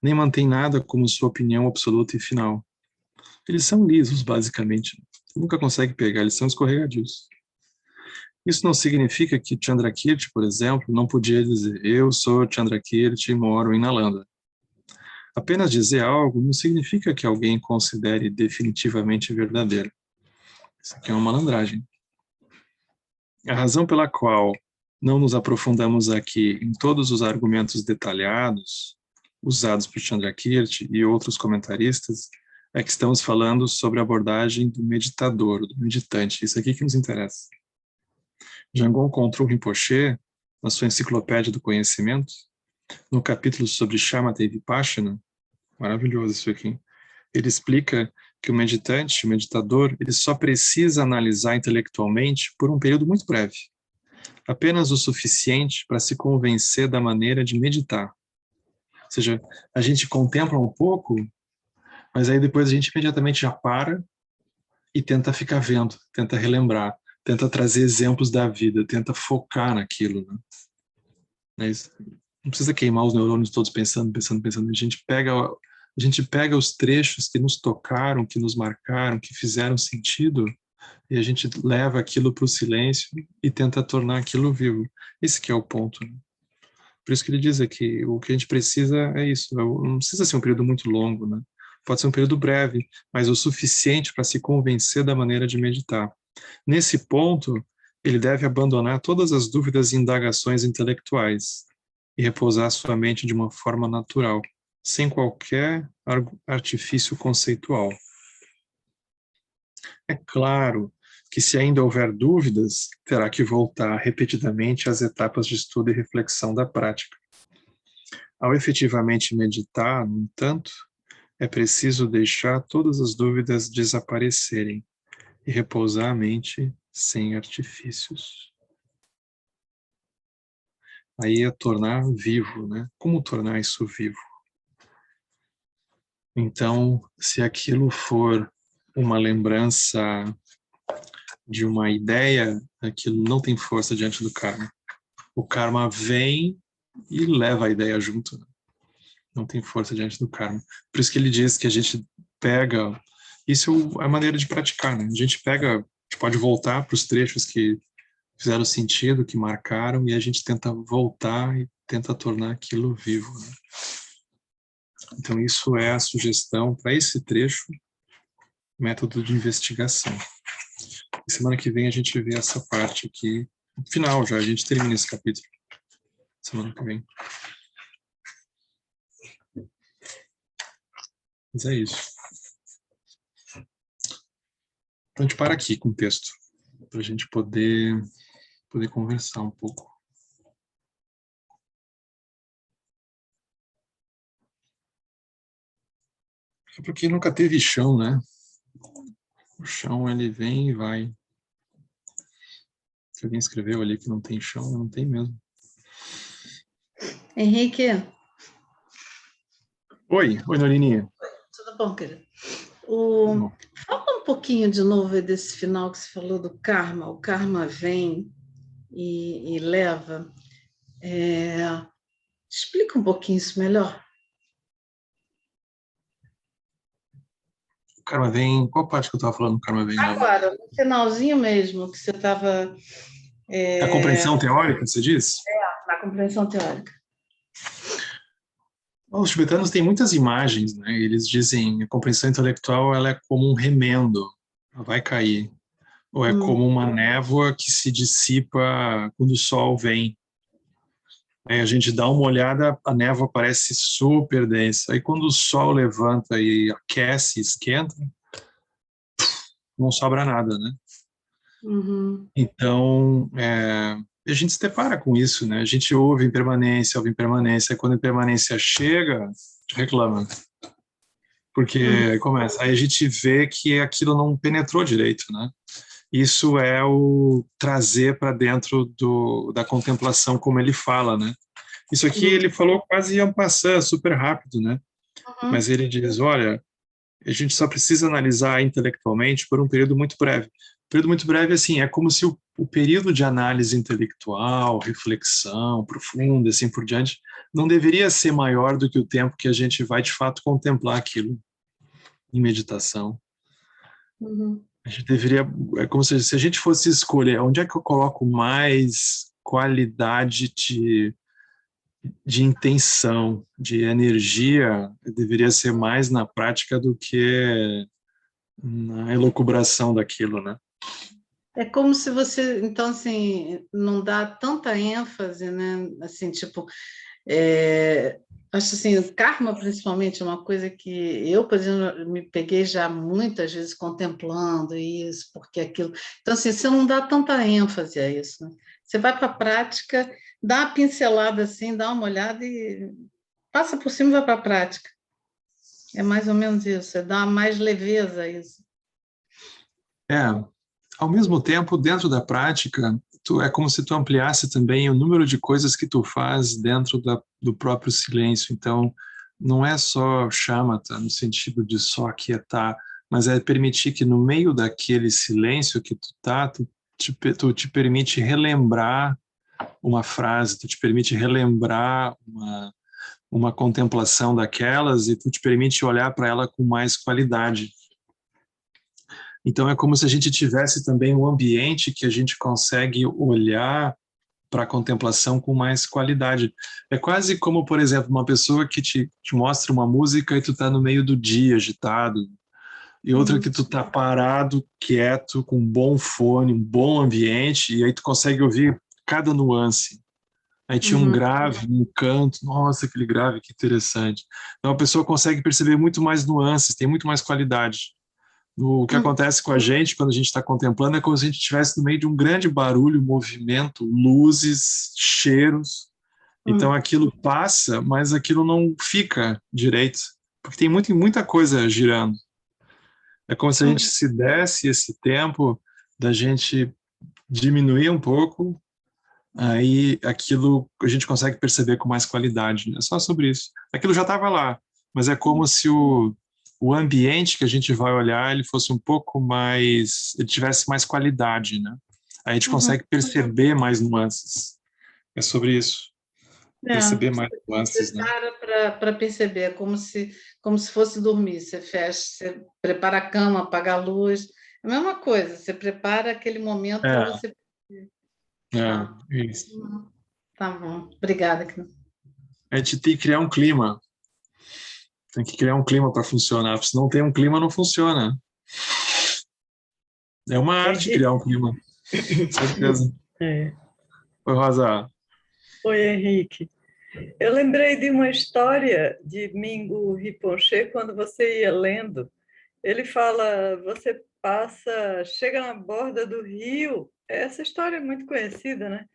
Nem mantém nada como sua opinião absoluta e final. Eles são lisos, basicamente. Você nunca consegue pegar, eles são escorregadios. Isso não significa que Chandrakirti, por exemplo, não podia dizer eu sou Chandrakirti e moro em Nalanda. Apenas dizer algo não significa que alguém considere definitivamente verdadeiro. Isso aqui é uma malandragem. A razão pela qual não nos aprofundamos aqui em todos os argumentos detalhados usados por Chandrakirti e outros comentaristas é que estamos falando sobre a abordagem do meditador, do meditante. Isso aqui que nos interessa. Jangon Control Rinpoche, na sua Enciclopédia do Conhecimento, no capítulo sobre Shamatha e Vipassana, maravilhoso isso aqui, ele explica que o meditante, o meditador, ele só precisa analisar intelectualmente por um período muito breve, apenas o suficiente para se convencer da maneira de meditar. Ou seja, a gente contempla um pouco, mas aí depois a gente imediatamente já para e tenta ficar vendo, tenta relembrar, tenta trazer exemplos da vida, tenta focar naquilo, né? Mas não precisa queimar os neurônios todos pensando. A gente pega os trechos que nos tocaram, que nos marcaram, que fizeram sentido, e a gente leva aquilo para o silêncio e tenta tornar aquilo vivo. Esse que é o ponto. Né? Por isso que ele diz que o que a gente precisa é isso, não precisa ser um período muito longo, né? Pode ser um período breve, mas o suficiente para se convencer da maneira de meditar. Nesse ponto, ele deve abandonar todas as dúvidas e indagações intelectuais e repousar sua mente de uma forma natural, sem qualquer artifício conceitual. É claro que, se ainda houver dúvidas, terá que voltar repetidamente às etapas de estudo e reflexão da prática. Ao efetivamente meditar, no entanto, é preciso deixar todas as dúvidas desaparecerem e repousar a mente sem artifícios. Aí é tornar vivo, né? Como tornar isso vivo? Então, se aquilo for uma lembrança de uma ideia, aquilo não tem força diante do karma. O karma vem e leva a ideia junto. Não tem força diante do karma. Por isso que ele diz que a gente pega... Isso é a maneira de praticar, né? A gente pode voltar para os trechos que fizeram sentido, que marcaram, e a gente tenta voltar e tenta tornar aquilo vivo, né? Então, isso é a sugestão para esse trecho, método de investigação. E semana que vem a gente vê essa parte aqui, no final já, a gente termina esse capítulo. Semana que vem. Mas é isso. Então, a gente para aqui com o texto, para a gente poder conversar um pouco. É porque nunca teve chão, né? O chão, ele vem e vai. Se alguém escreveu ali que não tem chão, não tem mesmo. Henrique. Oi, Norininha. Tudo bom, querido? Fala um pouquinho de novo desse final que você falou do karma. O karma vem e leva. Explica um pouquinho isso melhor. O karma vem... Qual parte que eu estava falando do karma vem? Agora, no finalzinho mesmo, que você estava... A compreensão teórica, você diz? Na compreensão teórica. Os tibetanos têm muitas imagens, né? Eles dizem que a compreensão intelectual ela é como um remendo, ela vai cair. Ou é como uma névoa que se dissipa quando o sol vem. Aí a gente dá uma olhada, a névoa parece super densa. Aí quando o sol levanta e aquece, esquenta, não sobra nada, né? Uhum. Então, a gente se depara com isso, né? A gente ouve impermanência, e quando a impermanência chega, a gente reclama. Porque começa, aí a gente vê que aquilo não penetrou direito, né? Isso é o trazer para dentro da contemplação, como ele fala, né? Isso aqui ele falou quase en passant, super rápido, né? Mas ele diz, olha, a gente só precisa analisar intelectualmente por um período muito breve. Período muito breve, assim, é como se o período de análise intelectual, reflexão profunda, assim por diante, não deveria ser maior do que o tempo que a gente vai, de fato, contemplar aquilo em meditação. A gente deveria, é como se a gente fosse escolher onde é que eu coloco mais qualidade de intenção, de energia, deveria ser mais na prática do que na elucubração daquilo, né? É como se você, então, assim, não dá tanta ênfase, né? Assim, tipo, acho assim, o karma, principalmente, é uma coisa que eu, por exemplo, me peguei já muitas vezes contemplando isso, porque aquilo... Então, assim, você não dá tanta ênfase a isso, né? Você vai para a prática, dá uma pincelada assim, dá uma olhada e passa por cima e vai para a prática. É mais ou menos isso, é dar mais leveza a isso. Ao mesmo tempo, dentro da prática, é como se tu ampliasse também o número de coisas que tu faz dentro do próprio silêncio. Então, não é só shamatha, no sentido de só aquietar, mas é permitir que no meio daquele silêncio que tu tá, tu te permite relembrar uma frase, tu te permite relembrar uma contemplação daquelas e tu te permite olhar para ela com mais qualidade. Então é como se a gente tivesse também um ambiente que a gente consegue olhar para a contemplação com mais qualidade. É quase como, por exemplo, uma pessoa que te mostra uma música e tu tá no meio do dia, agitado, e outra que tu tá parado, quieto, com um bom fone, um bom ambiente, e aí tu consegue ouvir cada nuance. Aí tinha um Uhum. grave, um canto, nossa, aquele grave, que interessante. Então a pessoa consegue perceber muito mais nuances, tem muito mais qualidade. O que Uhum. acontece com a gente quando a gente está contemplando é como se a gente estivesse no meio de um grande barulho, movimento, luzes, cheiros. Então Uhum. aquilo passa, mas aquilo não fica direito, porque tem muita coisa girando. É como se a gente Uhum. se desse esse tempo da gente diminuir um pouco, aí aquilo a gente consegue perceber com mais qualidade. É só sobre isso. Aquilo já estava lá, mas é como se o ambiente que a gente vai olhar ele fosse um pouco mais, ele tivesse mais qualidade, né? Aí a gente Uhum. consegue perceber mais nuances. É sobre isso, É, perceber mais você nuances, né? para para perceber, é como se fosse dormir. Você fecha, você prepara a cama, apaga a luz. É a mesma coisa, você prepara aquele momento para É, você. é, Ah, isso. tá bom. Obrigada, Cris. A gente tem que criar um clima. Tem que criar um clima para funcionar. Se não tem um clima, não funciona. É uma arte Entendi. criar um clima, certeza. É. Oi, Rosa. Oi, Henrique. Eu lembrei de uma história de Mingo Rinpoche quando você ia lendo. Ele fala, você passa, chega na borda do rio. Essa história é muito conhecida, né?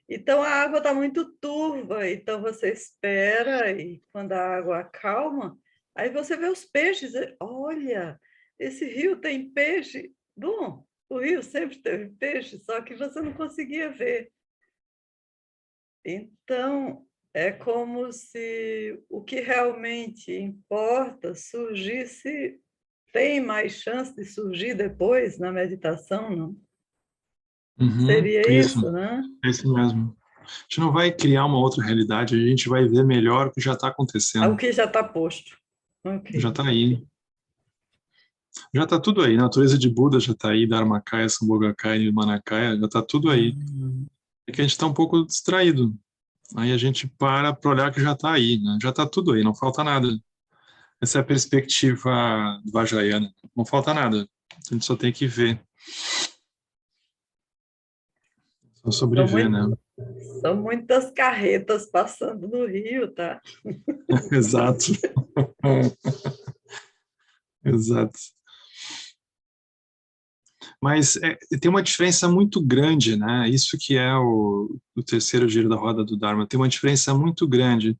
Então a água está muito turva, então você espera e quando a água acalma, aí você vê os peixes. Olha, esse rio tem peixe. Bom, o rio sempre teve peixe, só que você não conseguia ver. Então, é como se o que realmente importa surgisse, tem mais chance de surgir depois na meditação, não? Uhum, Seria isso, isso, né? é isso mesmo. A gente não vai criar uma outra realidade, a gente vai ver melhor o que já está O acontecendo. que já está posto. Já Ok. está aí. Já está tudo aí. A natureza de Buda já está aí, Dharmakaya, Sambhogakaya e Manakaya, já está tudo aí. É que a gente está um pouco distraído. Aí a gente para olhar que já está aí, né? Já está tudo aí, não falta nada. Essa é a perspectiva vajrayana. Não falta nada. A gente só tem que ver, só São, sobreviver, muito, né? são muitas carretas passando no rio, tá? Exato. Exato. Mas tem uma diferença muito grande, né? Isso que é o terceiro giro da roda do Dharma. Tem uma diferença muito grande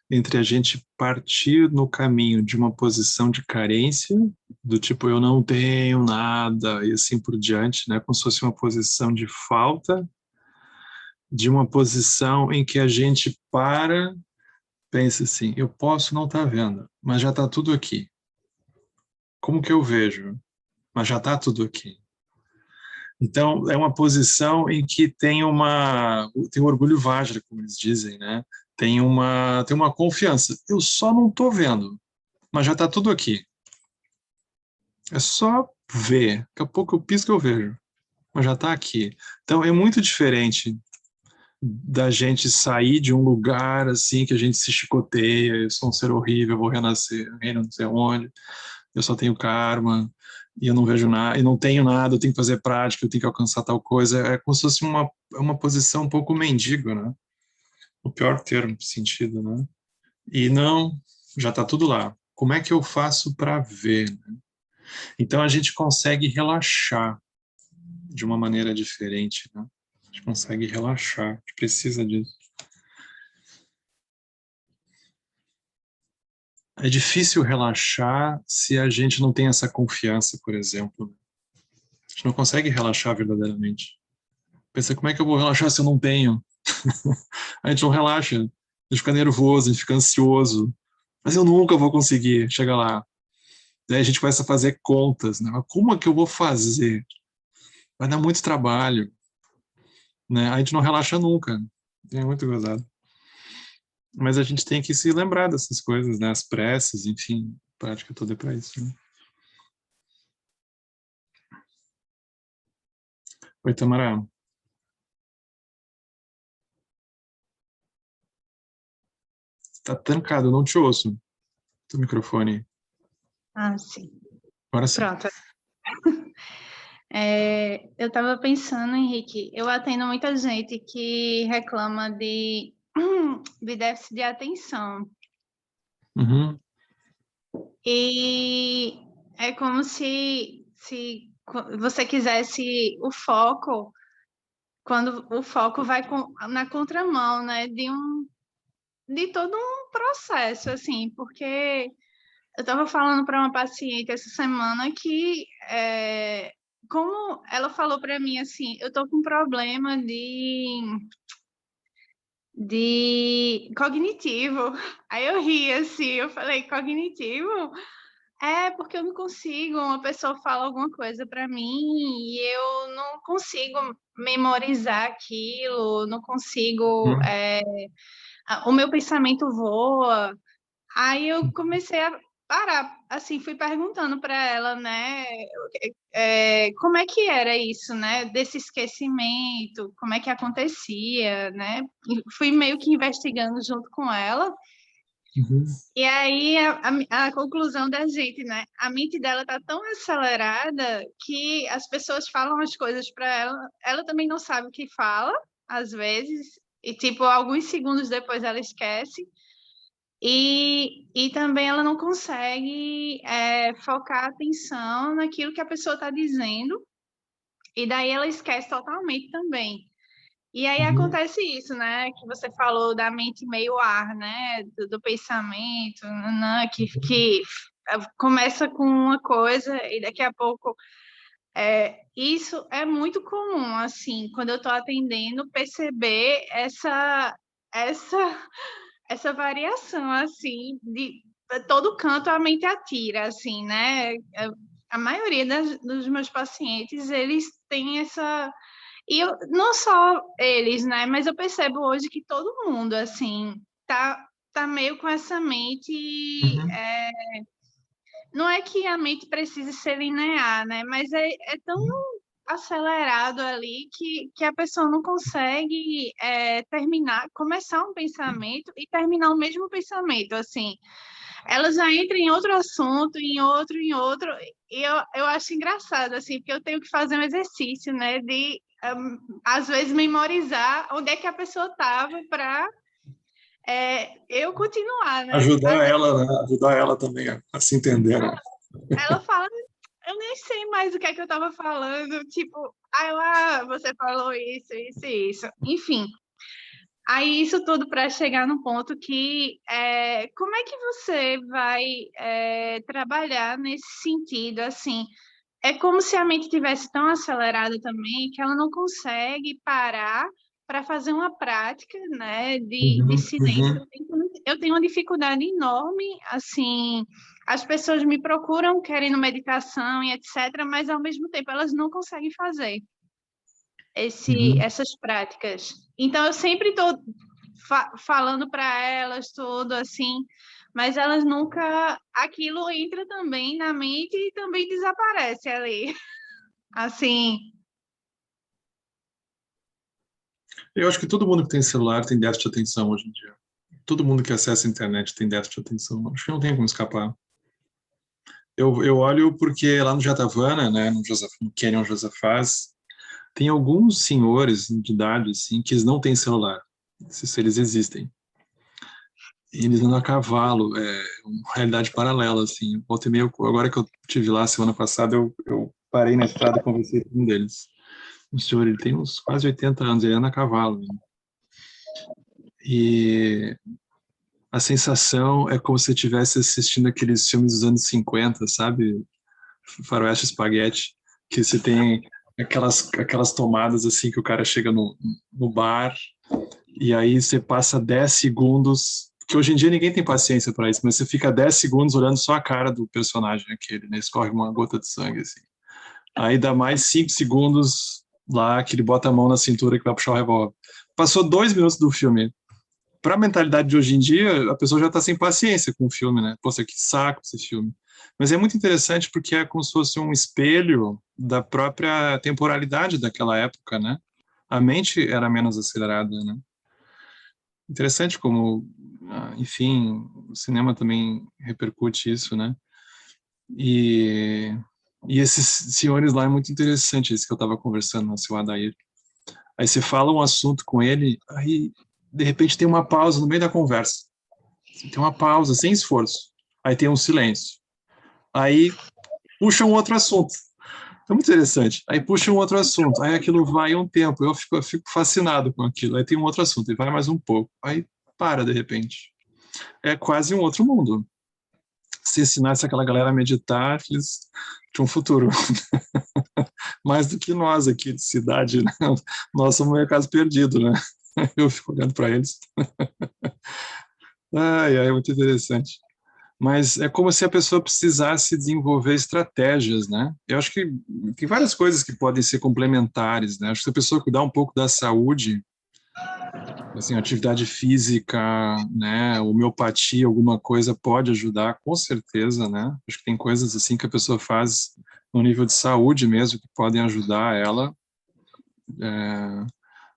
entre a gente partir no caminho de uma posição de carência, do tipo eu não tenho nada e assim por diante, né? Como se fosse uma posição de falta, de uma posição em que a gente pensa assim, eu posso não estar vendo, mas já está tudo aqui. Como que eu vejo? Mas já está tudo aqui. Então, é uma posição em que tem um orgulho Vajra, como eles dizem, né? Tem uma confiança. Eu só não estou vendo, mas já está tudo aqui. É só ver. Daqui a pouco eu pisco e eu vejo, mas já está aqui. Então, é muito diferente da gente sair de um lugar assim que a gente se chicoteia, eu sou um ser horrível, eu vou renascer, reino não sei onde, eu só tenho karma, e eu não vejo nada, e não tenho nada, eu tenho que fazer prática, eu tenho que alcançar tal coisa. É como se fosse uma posição um pouco mendigo, né? O pior termo, sentido, né? E não, já está tudo lá. Como é que eu faço para ver? Né? Então a gente consegue relaxar de uma maneira diferente, né? A gente consegue relaxar, a gente precisa disso. É difícil relaxar se a gente não tem essa confiança, por exemplo. A gente não consegue relaxar verdadeiramente. Pensa, como é que eu vou relaxar se eu não tenho? A gente não relaxa, a gente fica nervoso, a gente fica ansioso. Mas eu nunca vou conseguir chegar lá. Daí a gente começa a fazer contas, né? Mas como é que eu vou fazer? Vai dar muito trabalho, né? A gente não relaxa nunca. É muito gozado. Mas a gente tem que se lembrar dessas coisas, né? As preces, enfim, a prática toda é para isso. Né? Oi, Tamara. Tá trancado, eu não te ouço. Teu microfone. Ah, sim. Agora sim. Pronto. Eu estava pensando, Henrique, eu atendo muita gente que reclama de déficit de atenção. Uhum. E é como se você quisesse o foco, quando o foco vai na contramão, né, de todo um processo, assim, porque eu estava falando para uma paciente essa semana que, como ela falou para mim, assim, eu estou com um problema de cognitivo. Aí eu ri, assim, eu falei, cognitivo? É, porque eu não consigo, uma pessoa fala alguma coisa para mim e eu não consigo memorizar aquilo, não consigo, o meu pensamento voa. Aí eu comecei a parar, assim, fui perguntando para ela, né, como é que era isso, né, desse esquecimento, como é que acontecia, né, e fui meio que investigando junto com ela. Uhum. E aí a conclusão da gente, né, a mente dela tá tão acelerada que as pessoas falam as coisas para ela, ela também não sabe o que fala, às vezes, e tipo, alguns segundos depois ela esquece. E também ela não consegue focar a atenção naquilo que a pessoa está dizendo, e daí ela esquece totalmente também. E aí acontece isso, né? Que você falou da mente meio ar, né? Do pensamento, né? Que começa com uma coisa e daqui a pouco. Isso é muito comum, assim, quando eu estou atendendo, perceber essa variação, assim, de todo canto a mente atira, assim, né? A maioria dos meus pacientes, eles têm essa... E não só eles, né? Mas eu percebo hoje que todo mundo, assim, tá meio com essa mente... não é que a mente precise ser linear, né? Mas é tão acelerado ali que a pessoa não consegue começar um pensamento e terminar o mesmo pensamento, assim. Ela já entra em outro assunto, em outro, e eu acho engraçado, assim, porque eu tenho que fazer um exercício, né, de, às vezes, memorizar onde é que a pessoa estava para eu continuar, né? Ajudar ela, né? Ajudar ela também a se entender, né? Ela fala, eu nem sei mais o que é que eu estava falando, tipo, você falou isso, isso e isso. Enfim, aí isso tudo para chegar no ponto que, como é que você vai trabalhar nesse sentido, assim? É como se a mente tivesse tão acelerada também que ela não consegue parar para fazer uma prática, né, de silêncio. Eu tenho uma dificuldade enorme, assim, as pessoas me procuram querendo meditação e etc., mas ao mesmo tempo elas não conseguem fazer essas práticas. Então eu sempre estou falando para elas tudo assim, mas elas nunca, aquilo entra também na mente e também desaparece ali. Assim, Eu acho que todo mundo que tem celular tem déficit de atenção hoje em dia. Todo mundo que acessa a internet tem déficit de atenção. Acho que não tem como escapar. Eu olho porque lá no Jatavana, né, no Canyon Josafaz, tem alguns senhores de idade, assim, que eles não têm celular. Esses seres existem. E eles andam a cavalo, uma realidade paralela, assim. Volta e meia, agora que eu estive lá semana passada, eu parei na estrada e conversei com um deles. O senhor, ele tem uns quase 80 anos, ele anda a cavalo. Né? E a sensação é como se você estivesse assistindo aqueles filmes dos anos 50, sabe? Faroeste Spaghetti, que você tem aquelas tomadas assim que o cara chega no bar e aí você passa 10 segundos, que hoje em dia ninguém tem paciência para isso, mas você fica 10 segundos olhando só a cara do personagem aquele, né? Escorre uma gota de sangue assim. Aí dá mais 5 segundos lá que ele bota a mão na cintura que vai puxar o revólver. Passou 2 minutos do filme. Para a mentalidade de hoje em dia, a pessoa já está sem paciência com o filme, né? Poxa, que saco esse filme. Mas é muito interessante porque é como se fosse um espelho da própria temporalidade daquela época, né? A mente era menos acelerada, né? Interessante como enfim, o cinema também repercute isso, né? E esses senhores lá é muito interessante, esse que eu estava conversando, né, o seu Adair. Aí você fala um assunto com ele, aí de repente tem uma pausa no meio da conversa. Tem uma pausa, sem esforço. Aí tem um silêncio. Aí puxa um outro assunto. É muito interessante. Aí puxa um outro assunto. Aí aquilo vai um tempo. Eu fico fascinado com aquilo. Aí tem um outro assunto. E vai mais um pouco. Aí para de repente. É quase um outro mundo. Se ensinasse aquela galera a meditar, eles tinham um futuro. Mais do que nós aqui de cidade, né? Nós somos um mercado perdido, né? Eu fico olhando para eles. Ai, é muito interessante. Mas é como se a pessoa precisasse desenvolver estratégias, né? Eu acho que tem várias coisas que podem ser complementares, né? Acho que se a pessoa cuidar um pouco da saúde, assim, atividade física, né, homeopatia, alguma coisa pode ajudar, com certeza, né? Acho que tem coisas assim que a pessoa faz no nível de saúde mesmo que podem ajudar ela.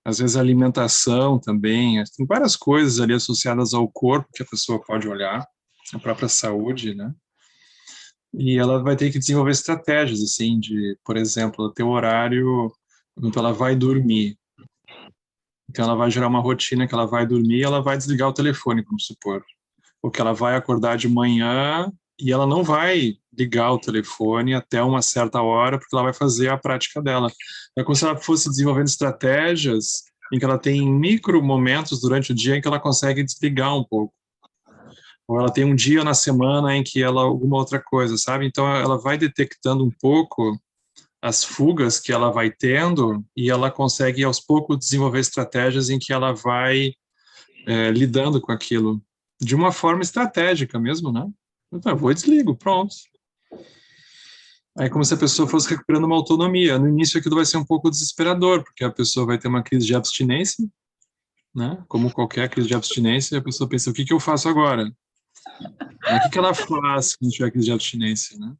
Às vezes a alimentação também, tem várias coisas ali associadas ao corpo que a pessoa pode olhar, a própria saúde, né? E ela vai ter que desenvolver estratégias, assim, de, por exemplo, ter o horário, quando ela vai dormir. Então, ela vai gerar uma rotina que ela vai dormir e ela vai desligar o telefone, vamos supor. Ou que ela vai acordar de manhã e ela não vai ligar o telefone até uma certa hora, porque ela vai fazer a prática dela. É como se ela fosse desenvolvendo estratégias em que ela tem micro momentos durante o dia em que ela consegue desligar um pouco. Ou ela tem um dia na semana em que ela alguma outra coisa, sabe? Então ela vai detectando um pouco as fugas que ela vai tendo e ela consegue aos poucos desenvolver estratégias em que ela vai lidando com aquilo de uma forma estratégica mesmo, né? Então, eu vou e desligo, pronto. Aí como se a pessoa fosse recuperando uma autonomia. No início aquilo vai ser um pouco desesperador, porque a pessoa vai ter uma crise de abstinência, né? Como qualquer crise de abstinência, a pessoa pensa, o que eu faço agora? O que ela faz quando tiver crise de abstinência, né?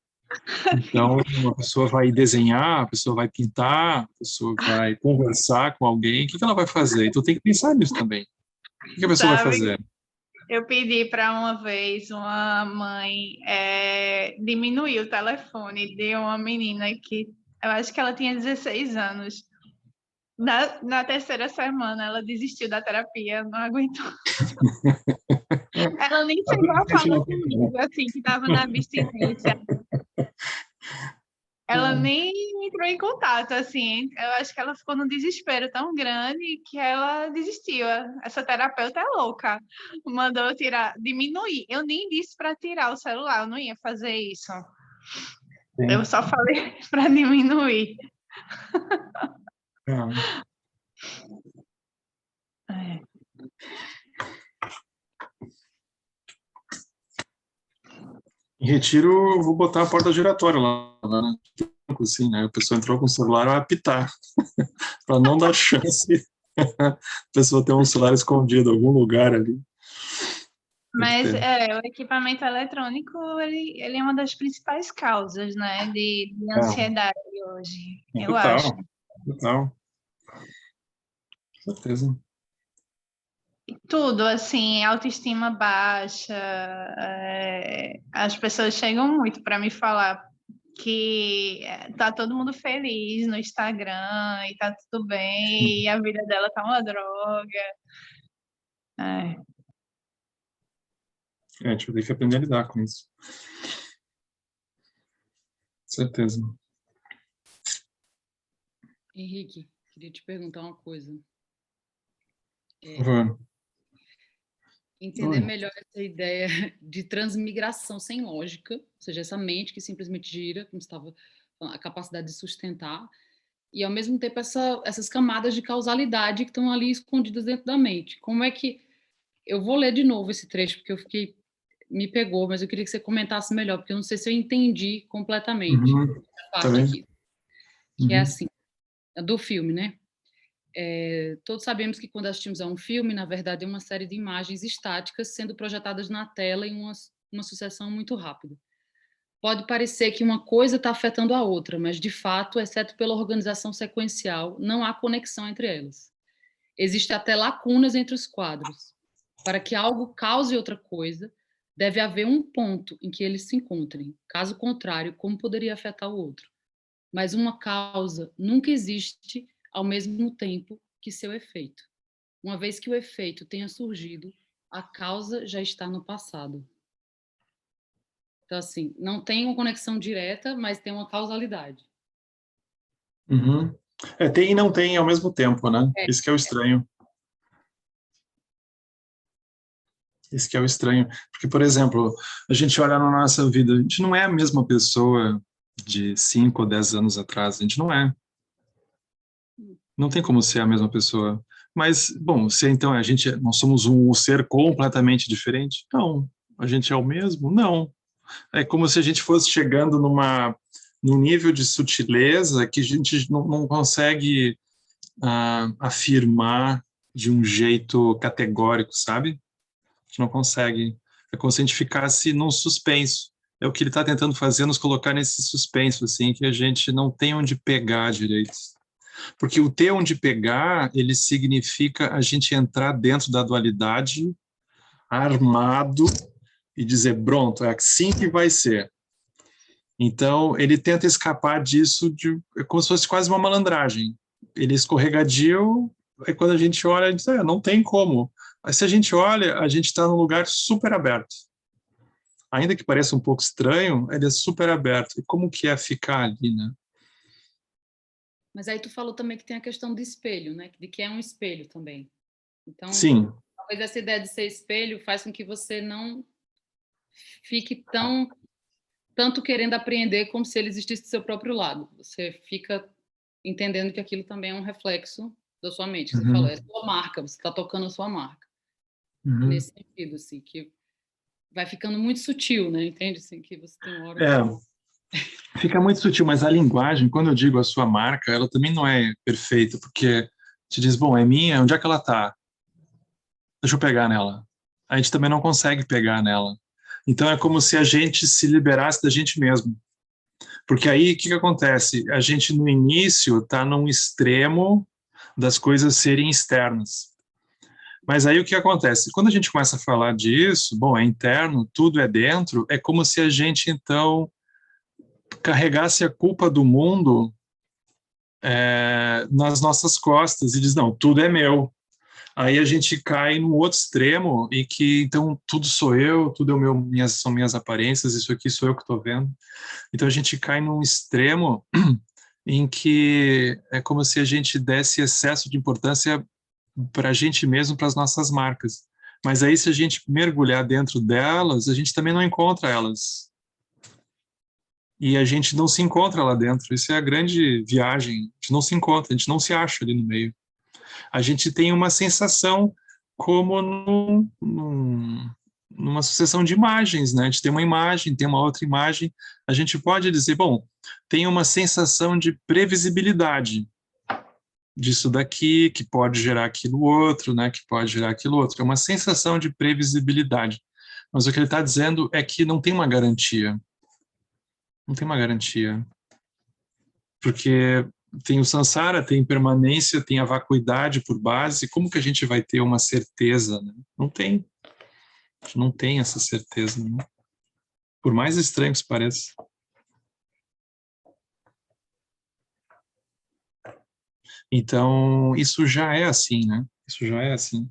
Então, a pessoa vai desenhar, a pessoa vai pintar, a pessoa vai conversar com alguém, o que ela vai fazer? Então, tem que pensar nisso também. O que a pessoa vai Sabe, fazer? eu pedi para uma vez uma mãe diminuir o telefone de uma menina que eu acho que ela tinha 16 anos. Na terceira semana, ela desistiu da terapia, não aguentou. Ela nem chegou a falar comigo, assim, que estava na abstinência. Ela nem entrou em contato, assim. Eu acho que ela ficou num desespero tão grande que ela desistiu. Essa terapeuta é louca. Mandou eu diminuir. Eu nem disse para tirar o celular, eu não ia fazer isso. Sim. Eu só falei para diminuir. É. Em Retiro, vou botar a porta giratória lá, né? Assim, né? A pessoa entrou com o celular, vai apitar, para não dar chance a pessoa ter um celular escondido em algum lugar ali. Mas o equipamento eletrônico, ele é uma das principais causas, né, de ansiedade hoje, eu acho. Total. Com certeza. Tudo, assim, autoestima baixa, as pessoas chegam muito para me falar que tá todo mundo feliz no Instagram e tá tudo bem, e a vida dela tá uma droga. A gente vai ter que aprender a lidar com isso. Certeza. Henrique, queria te perguntar uma coisa. Entender melhor essa ideia de transmigração sem lógica, ou seja, essa mente que simplesmente gira, como você estava falando, a capacidade de sustentar, e ao mesmo tempo essas camadas de causalidade que estão ali escondidas dentro da mente. Como é que... Eu vou ler de novo esse trecho, porque me pegou, mas eu queria que você comentasse melhor, porque eu não sei se eu entendi completamente a parte aqui. Que é assim, do filme, né? Todos sabemos que quando assistimos a um filme, na verdade, é uma série de imagens estáticas sendo projetadas na tela em uma sucessão muito rápida. Pode parecer que uma coisa está afetando a outra, mas, de fato, exceto pela organização sequencial, não há conexão entre elas. Existem até lacunas entre os quadros. Para que algo cause outra coisa, deve haver um ponto em que eles se encontrem. Caso contrário, como poderia afetar o outro? Mas uma causa nunca existe ao mesmo tempo que seu efeito. Uma vez que o efeito tenha surgido, a causa já está no passado. Então, assim, não tem uma conexão direta, mas tem uma causalidade. Uhum. Tem e não tem ao mesmo tempo, né? Isso que é o estranho. Isso que é o estranho. Porque, por exemplo, a gente olha na nossa vida, a gente não é a mesma pessoa de 5 ou 10 anos atrás, a gente não é. Não tem como ser a mesma pessoa. Mas, bom, se então nós somos um ser completamente diferente? Não. A gente é o mesmo? Não. É como se a gente fosse chegando num nível de sutileza que a gente não consegue afirmar de um jeito categórico, sabe? A gente não consegue. É como se a gente ficasse num suspenso. É o que ele está tentando fazer, nos colocar nesse suspenso, assim, que a gente não tem onde pegar direito. Porque o ter onde pegar, ele significa a gente entrar dentro da dualidade, armado, e dizer, pronto, é assim que vai ser. Então, ele tenta escapar disso é como se fosse quase uma malandragem. Ele escorregadio, aí quando a gente olha, a gente diz, não tem como. Mas se a gente olha, a gente está num lugar super aberto. Ainda que pareça um pouco estranho, ele é super aberto. E como que é ficar ali, né? Mas aí tu falou também que tem a questão do espelho, né? De que é um espelho também. Então, sim, talvez essa ideia de ser espelho faz com que você não fique tanto querendo apreender como se ele existisse do seu próprio lado. Você fica entendendo que aquilo também é um reflexo da sua mente. Você falou, é sua marca, você está tocando a sua marca. Nesse sentido, assim, que vai ficando muito sutil, né? Entende? Assim, que você tem uma hora... Fica muito sutil, mas a linguagem, quando eu digo a sua marca, ela também não é perfeita, porque te diz, bom, é minha, onde é que ela está? Deixa eu pegar nela. A gente também não consegue pegar nela. Então é como se a gente se liberasse da gente mesmo. Porque aí, o que acontece? A gente, no início, está num extremo das coisas serem externas. Mas aí o que acontece? Quando a gente começa a falar disso, bom, é interno, tudo é dentro, é como se a gente, então, carregasse a culpa do mundo nas nossas costas e diz, não, tudo é meu. Aí a gente cai num outro extremo e que, então, tudo sou eu, tudo é o meu, são minhas aparências, isso aqui sou eu que estou vendo. Então a gente cai num extremo em que é como se a gente desse excesso de importância para a gente mesmo, para as nossas marcas. Mas aí, se a gente mergulhar dentro delas, a gente também não encontra elas. E a gente não se encontra lá dentro. Isso é a grande viagem. A gente não se encontra, a gente não se acha ali no meio. A gente tem uma sensação como numa sucessão de imagens, né? A gente tem uma imagem, tem uma outra imagem. A gente pode dizer, bom, tem uma sensação de previsibilidade disso daqui, que pode gerar aquilo outro, né? Que pode gerar aquilo outro. É uma sensação de previsibilidade. Mas o que ele está dizendo é que não tem uma garantia. Não tem uma garantia. Porque tem o samsara, tem impermanência, tem a vacuidade por base. Como que a gente vai ter uma certeza, né? Não tem. A gente não tem essa certeza, né? Por mais estranho que isso pareça. Então, isso já é assim, né? Isso já é assim.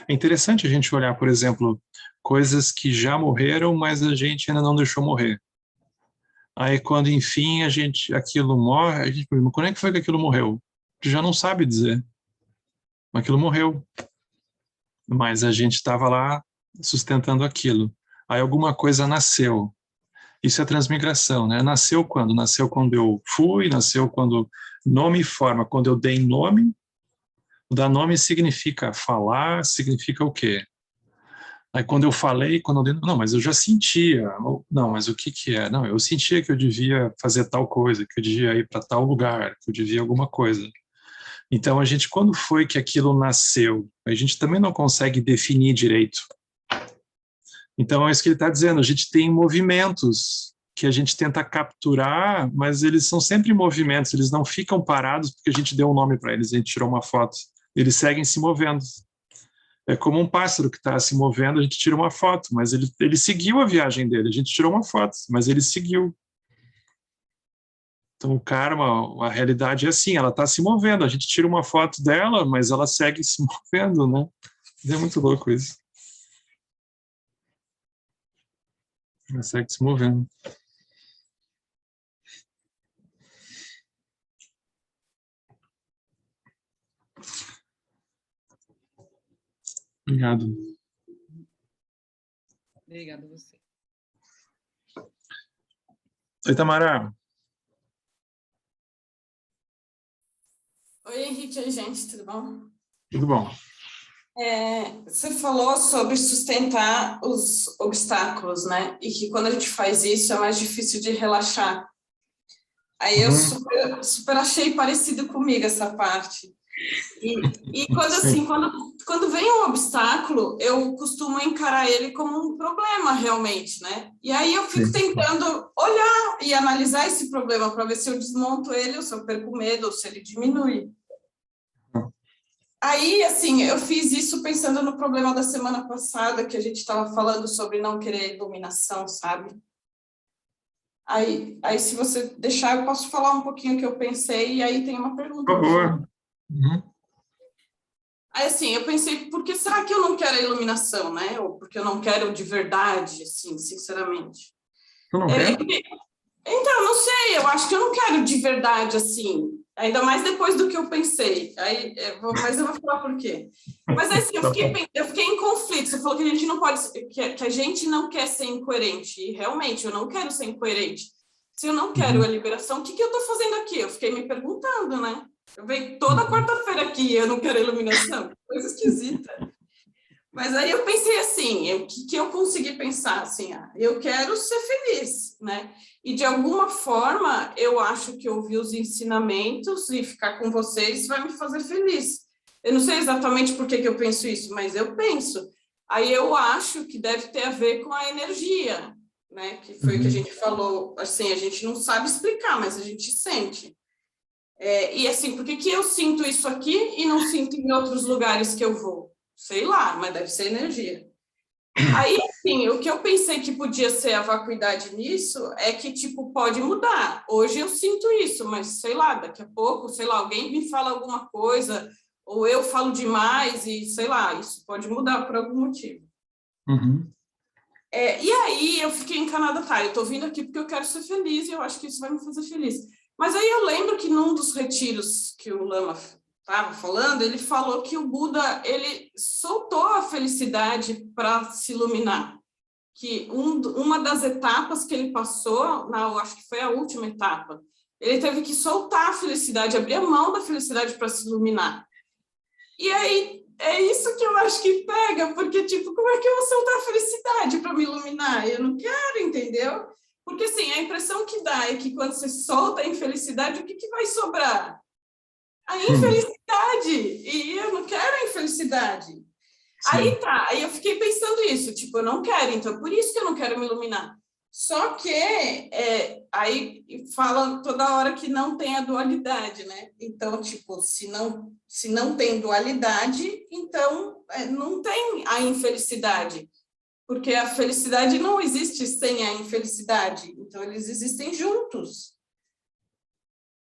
É interessante a gente olhar, por exemplo, coisas que já morreram, mas a gente ainda não deixou morrer. Aí, quando, enfim, aquilo morre, a gente pergunta, quando é que foi que aquilo morreu? A gente já não sabe dizer. Aquilo morreu. Mas a gente estava lá sustentando aquilo. Aí alguma coisa nasceu. Isso é transmigração, né? Nasceu quando? Nasceu quando eu fui, nasceu quando nome e forma. Quando eu dei nome, dar nome significa falar, significa o quê? Aí quando eu falei, quando eu dei, não, mas eu já sentia. Não, mas o que que é? Não, eu sentia que eu devia fazer tal coisa, que eu devia ir para tal lugar, que eu devia alguma coisa. Então, quando foi que aquilo nasceu? A gente também não consegue definir direito. Então, é isso que ele está dizendo, a gente tem movimentos que a gente tenta capturar, mas eles são sempre movimentos, eles não ficam parados porque a gente deu um nome para eles, a gente tirou uma foto. Eles seguem se movendo. É como um pássaro que está se movendo, a gente tira uma foto, mas ele seguiu a viagem dele, a gente tirou uma foto, mas ele seguiu. Então, o karma, a realidade é assim, ela está se movendo, a gente tira uma foto dela, mas ela segue se movendo, né? É muito louco isso. Ela segue se movendo. Obrigado. Obrigada a você. Oi, Tamara. Oi, Henrique, oi, gente, tudo bom? Tudo bom? Você falou sobre sustentar os obstáculos, né? E que quando a gente faz isso é mais difícil de relaxar. Aí eu super achei parecido comigo essa parte. E quando, assim, quando vem um obstáculo, eu costumo encarar ele como um problema, realmente, né? E aí eu fico tentando olhar e analisar esse problema para ver se eu desmonto ele, ou se eu perco medo, ou se ele diminui. Aí, assim, eu fiz isso pensando no problema da semana passada, que a gente estava falando sobre não querer iluminação, sabe? Aí, se você deixar, eu posso falar um pouquinho o que eu pensei, e aí tem uma pergunta. Por favor. Aí, assim, eu pensei, por que será que eu não quero a iluminação, né? Ou porque eu não quero de verdade, assim, sinceramente. Tu não quer? Então, não sei, eu acho que eu não quero de verdade, assim, ainda mais depois do que eu pensei. Aí, mas eu vou falar por quê. Mas, assim, eu fiquei em conflito. Você falou que a gente não pode, que a gente não quer ser incoerente. E, realmente, eu não quero ser incoerente. Se eu não quero a liberação, o que eu estou fazendo aqui? Eu fiquei me perguntando, né? Eu venho toda quarta-feira aqui e eu não quero iluminação. Coisa esquisita. Mas aí eu pensei assim, o que eu consegui pensar? Assim, eu quero ser feliz, né? E, de alguma forma, eu acho que ouvir os ensinamentos e ficar com vocês vai me fazer feliz. Eu não sei exatamente por que eu penso isso, mas eu penso. Aí eu acho que deve ter a ver com a energia, né? Que foi o que a gente falou, assim, a gente não sabe explicar, mas a gente sente. E assim, por que eu sinto isso aqui e não sinto em outros lugares que eu vou? Sei lá, mas deve ser energia. Aí, assim, o que eu pensei que podia ser a vacuidade nisso é que, tipo, pode mudar. Hoje eu sinto isso, mas, sei lá, daqui a pouco, sei lá, alguém me fala alguma coisa, ou eu falo demais e, sei lá, isso pode mudar por algum motivo. E aí eu fiquei encanada, tá, eu tô vindo aqui porque eu quero ser feliz e eu acho que isso vai me fazer feliz. Mas aí eu lembro que num dos retiros que o Lama estava falando, ele falou que o Buda, ele soltou a felicidade para se iluminar. Que uma das etapas que ele passou, acho que foi a última etapa, ele teve que soltar a felicidade, abrir a mão da felicidade para se iluminar. E aí, é isso que eu acho que pega, porque, tipo, como é que eu vou soltar a felicidade para me iluminar? Eu não quero, entendeu? Porque, assim, a impressão que dá é que quando você solta a infelicidade, o que vai sobrar? A infelicidade. E eu não quero a infelicidade. Sim. Aí tá, aí eu fiquei pensando isso, tipo, eu não quero, então por isso que eu não quero me iluminar. Só que aí fala toda hora que não tem a dualidade, né? Então, tipo, se não tem dualidade, então não tem a infelicidade. Porque a felicidade não existe sem a infelicidade. Então, eles existem juntos.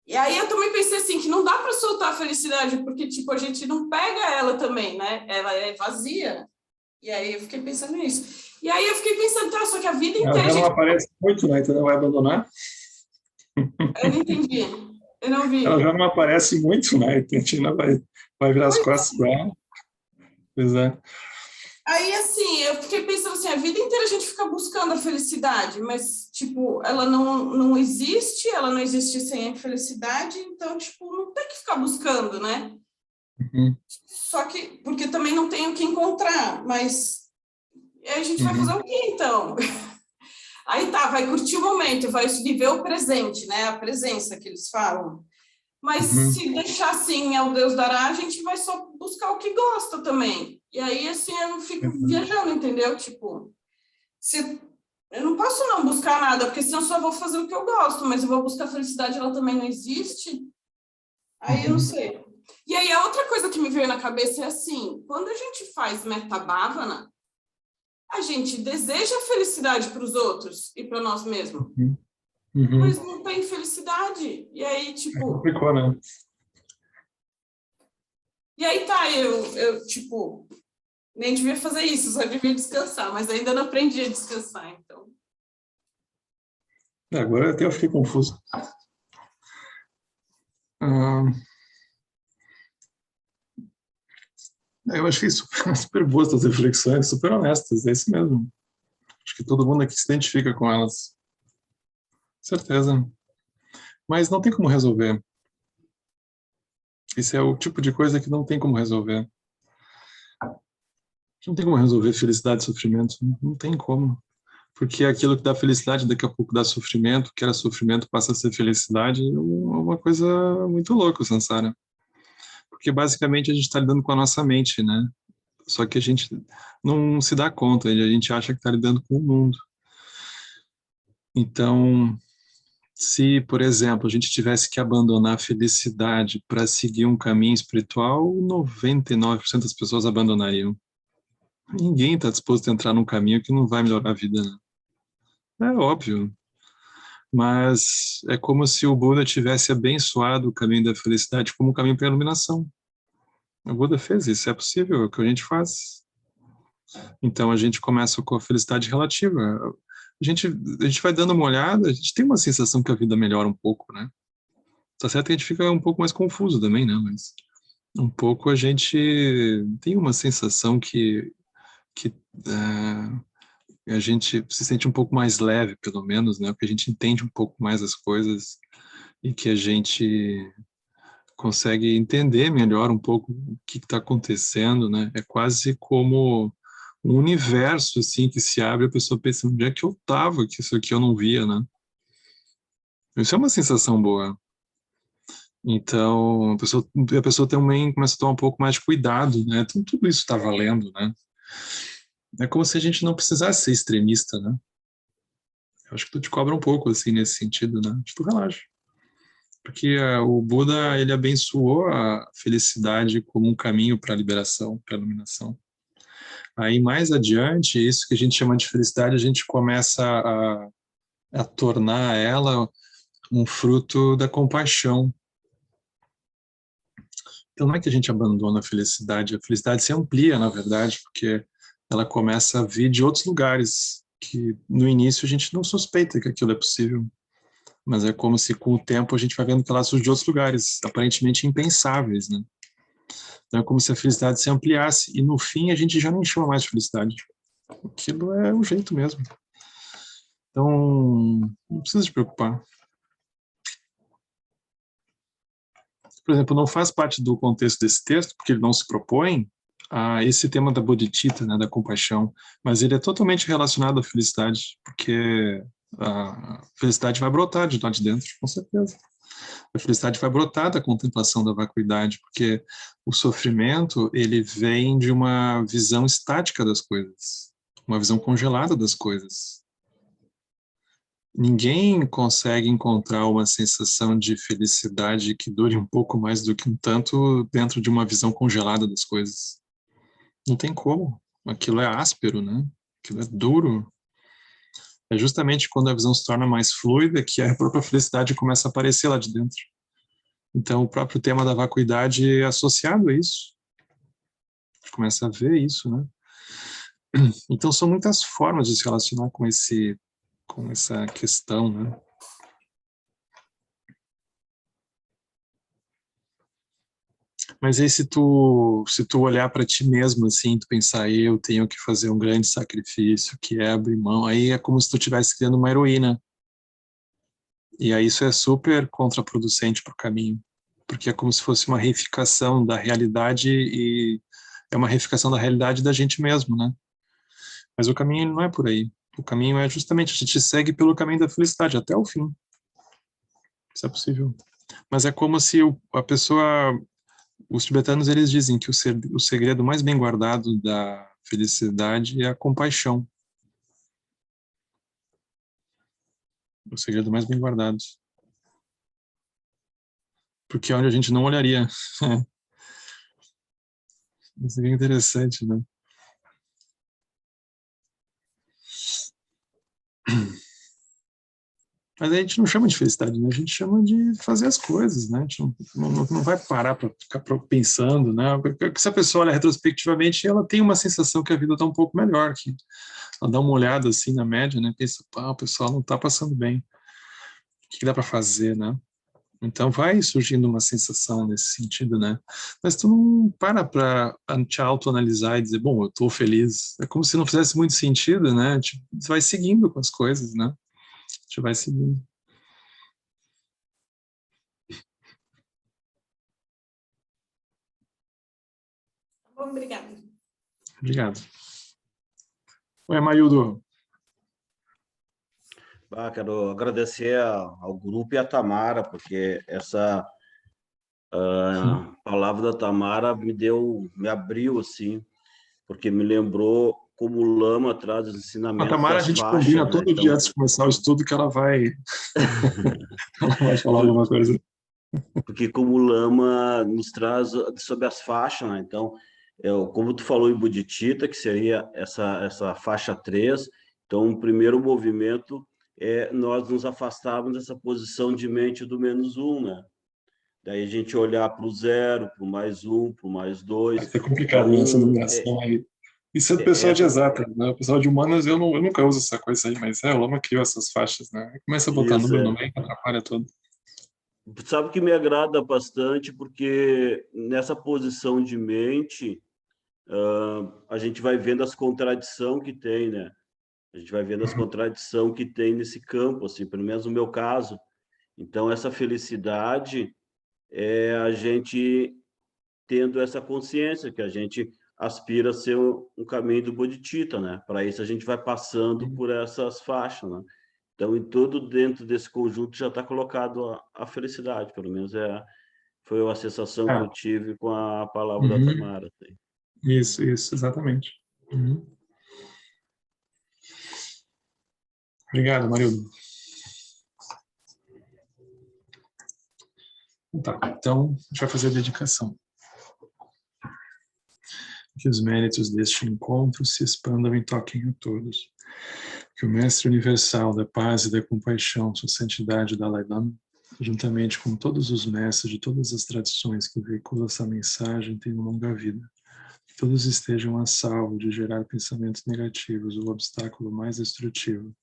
E aí eu também pensei assim, que não dá para soltar a felicidade, porque, tipo, a gente não pega ela também, né? Ela é vazia. E aí eu fiquei pensando nisso. E aí eu fiquei pensando, tá, só que a vida inteira... Ela já não aparece muito, né? Então não vai abandonar? Eu não entendi. Eu não vi. Ela já não aparece muito, né? Então a gente não vai virar as costas para ela. Pois é. Aí, assim, eu fiquei pensando assim, a vida inteira a gente fica buscando a felicidade, mas, tipo, ela não existe sem a felicidade, então, tipo, não tem que ficar buscando, né? Só que, porque também não tem o que encontrar, mas a gente vai fazer o quê, então? Aí tá, vai curtir o momento, vai viver o presente, né? A presença que eles falam. Mas se deixar assim, ao Deus dará, a gente vai só buscar o que gosta também. E aí, assim, eu não fico viajando, entendeu? Tipo, eu não posso não buscar nada, porque senão eu só vou fazer o que eu gosto, mas eu vou buscar felicidade, ela também não existe. Aí eu não sei. E aí a outra coisa que me veio na cabeça é assim, quando a gente faz metabhavana, a gente deseja felicidade para os outros e para nós mesmos, mas não tem felicidade. E aí, tipo... Complicou, né? E aí tá, eu tipo, nem devia fazer isso, só devia descansar, mas ainda não aprendi a descansar, então. Agora até eu fiquei confuso. Eu achei super, super boas as reflexões, super honestas, é isso mesmo. Acho que todo mundo aqui se identifica com elas. Certeza. Mas não tem como resolver. Esse é o tipo de coisa que não tem como resolver. Não tem como resolver felicidade e sofrimento. Não tem como. Porque aquilo que dá felicidade daqui a pouco dá sofrimento, que era sofrimento passa a ser felicidade, é uma coisa muito louca, Sansara. Porque basicamente a gente está lidando com a nossa mente, né? Só que a gente não se dá conta, a gente acha que está lidando com o mundo. Então, se, por exemplo, a gente tivesse que abandonar a felicidade para seguir um caminho espiritual, 99% das pessoas abandonariam. Ninguém está disposto a entrar num caminho que não vai melhorar a vida, né? É óbvio. Mas é como se o Buda tivesse abençoado o caminho da felicidade como um caminho para a iluminação. O Buda fez isso, é possível, é o que a gente faz. Então a gente começa com a felicidade relativa. A gente vai dando uma olhada, a gente tem uma sensação que a vida melhora um pouco, né? Tá certo que a gente fica um pouco mais confuso também, né? Mas um pouco a gente tem uma sensação que a gente se sente um pouco mais leve, pelo menos, né? Porque a gente entende um pouco mais as coisas e que a gente consegue entender melhor um pouco o que está acontecendo, né? É quase como um universo, assim, que se abre, a pessoa pensa, onde é que eu estava, que isso aqui eu não via, né? Isso é uma sensação boa. Então, a pessoa também começa a tomar um pouco mais de cuidado, né? Então, tudo isso está valendo, né? É como se a gente não precisasse ser extremista, né? Eu acho que tu te cobra um pouco, assim, nesse sentido, né? Tu relaxa. Porque o Buda, ele abençoou a felicidade como um caminho para a liberação, para a iluminação. Aí, mais adiante, isso que a gente chama de felicidade, a gente começa a tornar ela um fruto da compaixão. Então, não é que a gente abandona a felicidade se amplia, na verdade, porque ela começa a vir de outros lugares, que no início a gente não suspeita que aquilo é possível. Mas é como se com o tempo a gente vai vendo que ela surge de outros lugares, aparentemente impensáveis, né? Então é como se a felicidade se ampliasse e no fim a gente já não chama mais de felicidade. Aquilo é o jeito mesmo. Então, não precisa se preocupar. Por exemplo, não faz parte do contexto desse texto, porque ele não se propõe a esse tema da bodhicitta, né, da compaixão, mas ele é totalmente relacionado à felicidade, porque a felicidade vai brotar de lá de dentro, com certeza. A felicidade vai brotar da contemplação da vacuidade, porque o sofrimento, ele vem de uma visão estática das coisas, uma visão congelada das coisas. Ninguém consegue encontrar uma sensação de felicidade que dure um pouco mais do que um tanto dentro de uma visão congelada das coisas. Não tem como. Aquilo é áspero, né? Aquilo é duro. É justamente quando a visão se torna mais fluida que a própria felicidade começa a aparecer lá de dentro. Então, o próprio tema da vacuidade é associado a isso. A gente começa a ver isso, né? Então, são muitas formas de se relacionar com essa questão, né? Mas aí se tu olhar para ti mesmo assim, tu pensar, eu tenho que fazer um grande sacrifício, que é abrir mão, aí é como se tu estivesse criando uma heroína. E aí isso é super contraproducente para o caminho, porque é como se fosse uma reificação da realidade e é uma reificação da realidade da gente mesmo, né? Mas o caminho ele não é por aí. O caminho é justamente, a gente segue pelo caminho da felicidade até o fim. Isso é possível. Mas é como se a pessoa... Os tibetanos, eles dizem que o segredo mais bem guardado da felicidade é a compaixão. O segredo mais bem guardado. Porque é onde a gente não olharia. Isso aqui é interessante, né? Mas a gente não chama de felicidade, né? A gente chama de fazer as coisas, né? A gente não vai parar para ficar pensando, né? Porque se a pessoa olha retrospectivamente, ela tem uma sensação que a vida está um pouco melhor, que ela dá uma olhada assim na média, né? Pensa, o pessoal não está passando bem. O que dá para fazer, né? Então vai surgindo uma sensação nesse sentido, né? Mas tu não para te autoanalisar e dizer, bom, eu estou feliz. É como se não fizesse muito sentido, né? Tipo, você vai seguindo com as coisas, né? A gente vai seguindo. Bom, obrigada. Obrigado. Oi, Maildo. Quero agradecer ao grupo e à Tamara, porque essa palavra da Tamara me abriu, assim, porque me lembrou como o Lama traz os Com a ensinamentos Tamara a das gente faixas, combina né? todo dia antes de começar o estudo que ela vai, ela vai falar alguma coisa. Porque como o Lama nos traz sobre as faixas, né? Então, como tu falou em Bodhicitta, que seria essa faixa 3, então o primeiro movimento é nós nos afastarmos dessa posição de mente do -1, né? Daí a gente olhar para o 0, para o +1, para o +2. Isso é complicado, né? Essa Então, numeração aí. Isso é do pessoal de exatas, né? O pessoal de humanas eu nunca uso essa coisa aí, mas o Lama criou essas faixas, né? Começa a botar isso número no meio que atrapalha tudo. Sabe que me agrada bastante, porque nessa posição de mente, a gente vai vendo as contradições que tem, né? A gente vai vendo as contradições que tem nesse campo, assim, pelo menos no meu caso. Então, essa felicidade é a gente tendo essa consciência que a gente aspira a ser um caminho do Bodhicitta, né? Para isso, a gente vai passando por essas faixas, né? Então, em todo dentro desse conjunto já está colocado a felicidade, pelo menos foi a sensação que eu Ah, tive com a palavra da uhum. Tamara. Assim. Isso, exatamente. Uhum. Obrigado, Marildo. Tá, então, a gente vai fazer a dedicação. Que os méritos deste encontro se expandam e toquem a todos. Que o Mestre Universal da Paz e da Compaixão, Sua Santidade Dalai Lama, juntamente com todos os mestres de todas as tradições que veiculam essa mensagem, tenham longa vida. Que todos estejam a salvo de gerar pensamentos negativos, o obstáculo mais destrutivo.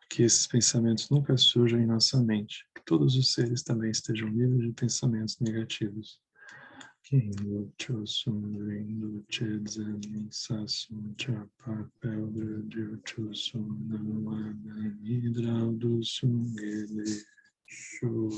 Que esses pensamentos nunca surjam em nossa mente. Que todos os seres também estejam livres de pensamentos negativos. Kingo Chosun Rindu Chedzen Sasum Chapapel Dradil Chosun Namana Hidraudu Sungele Show.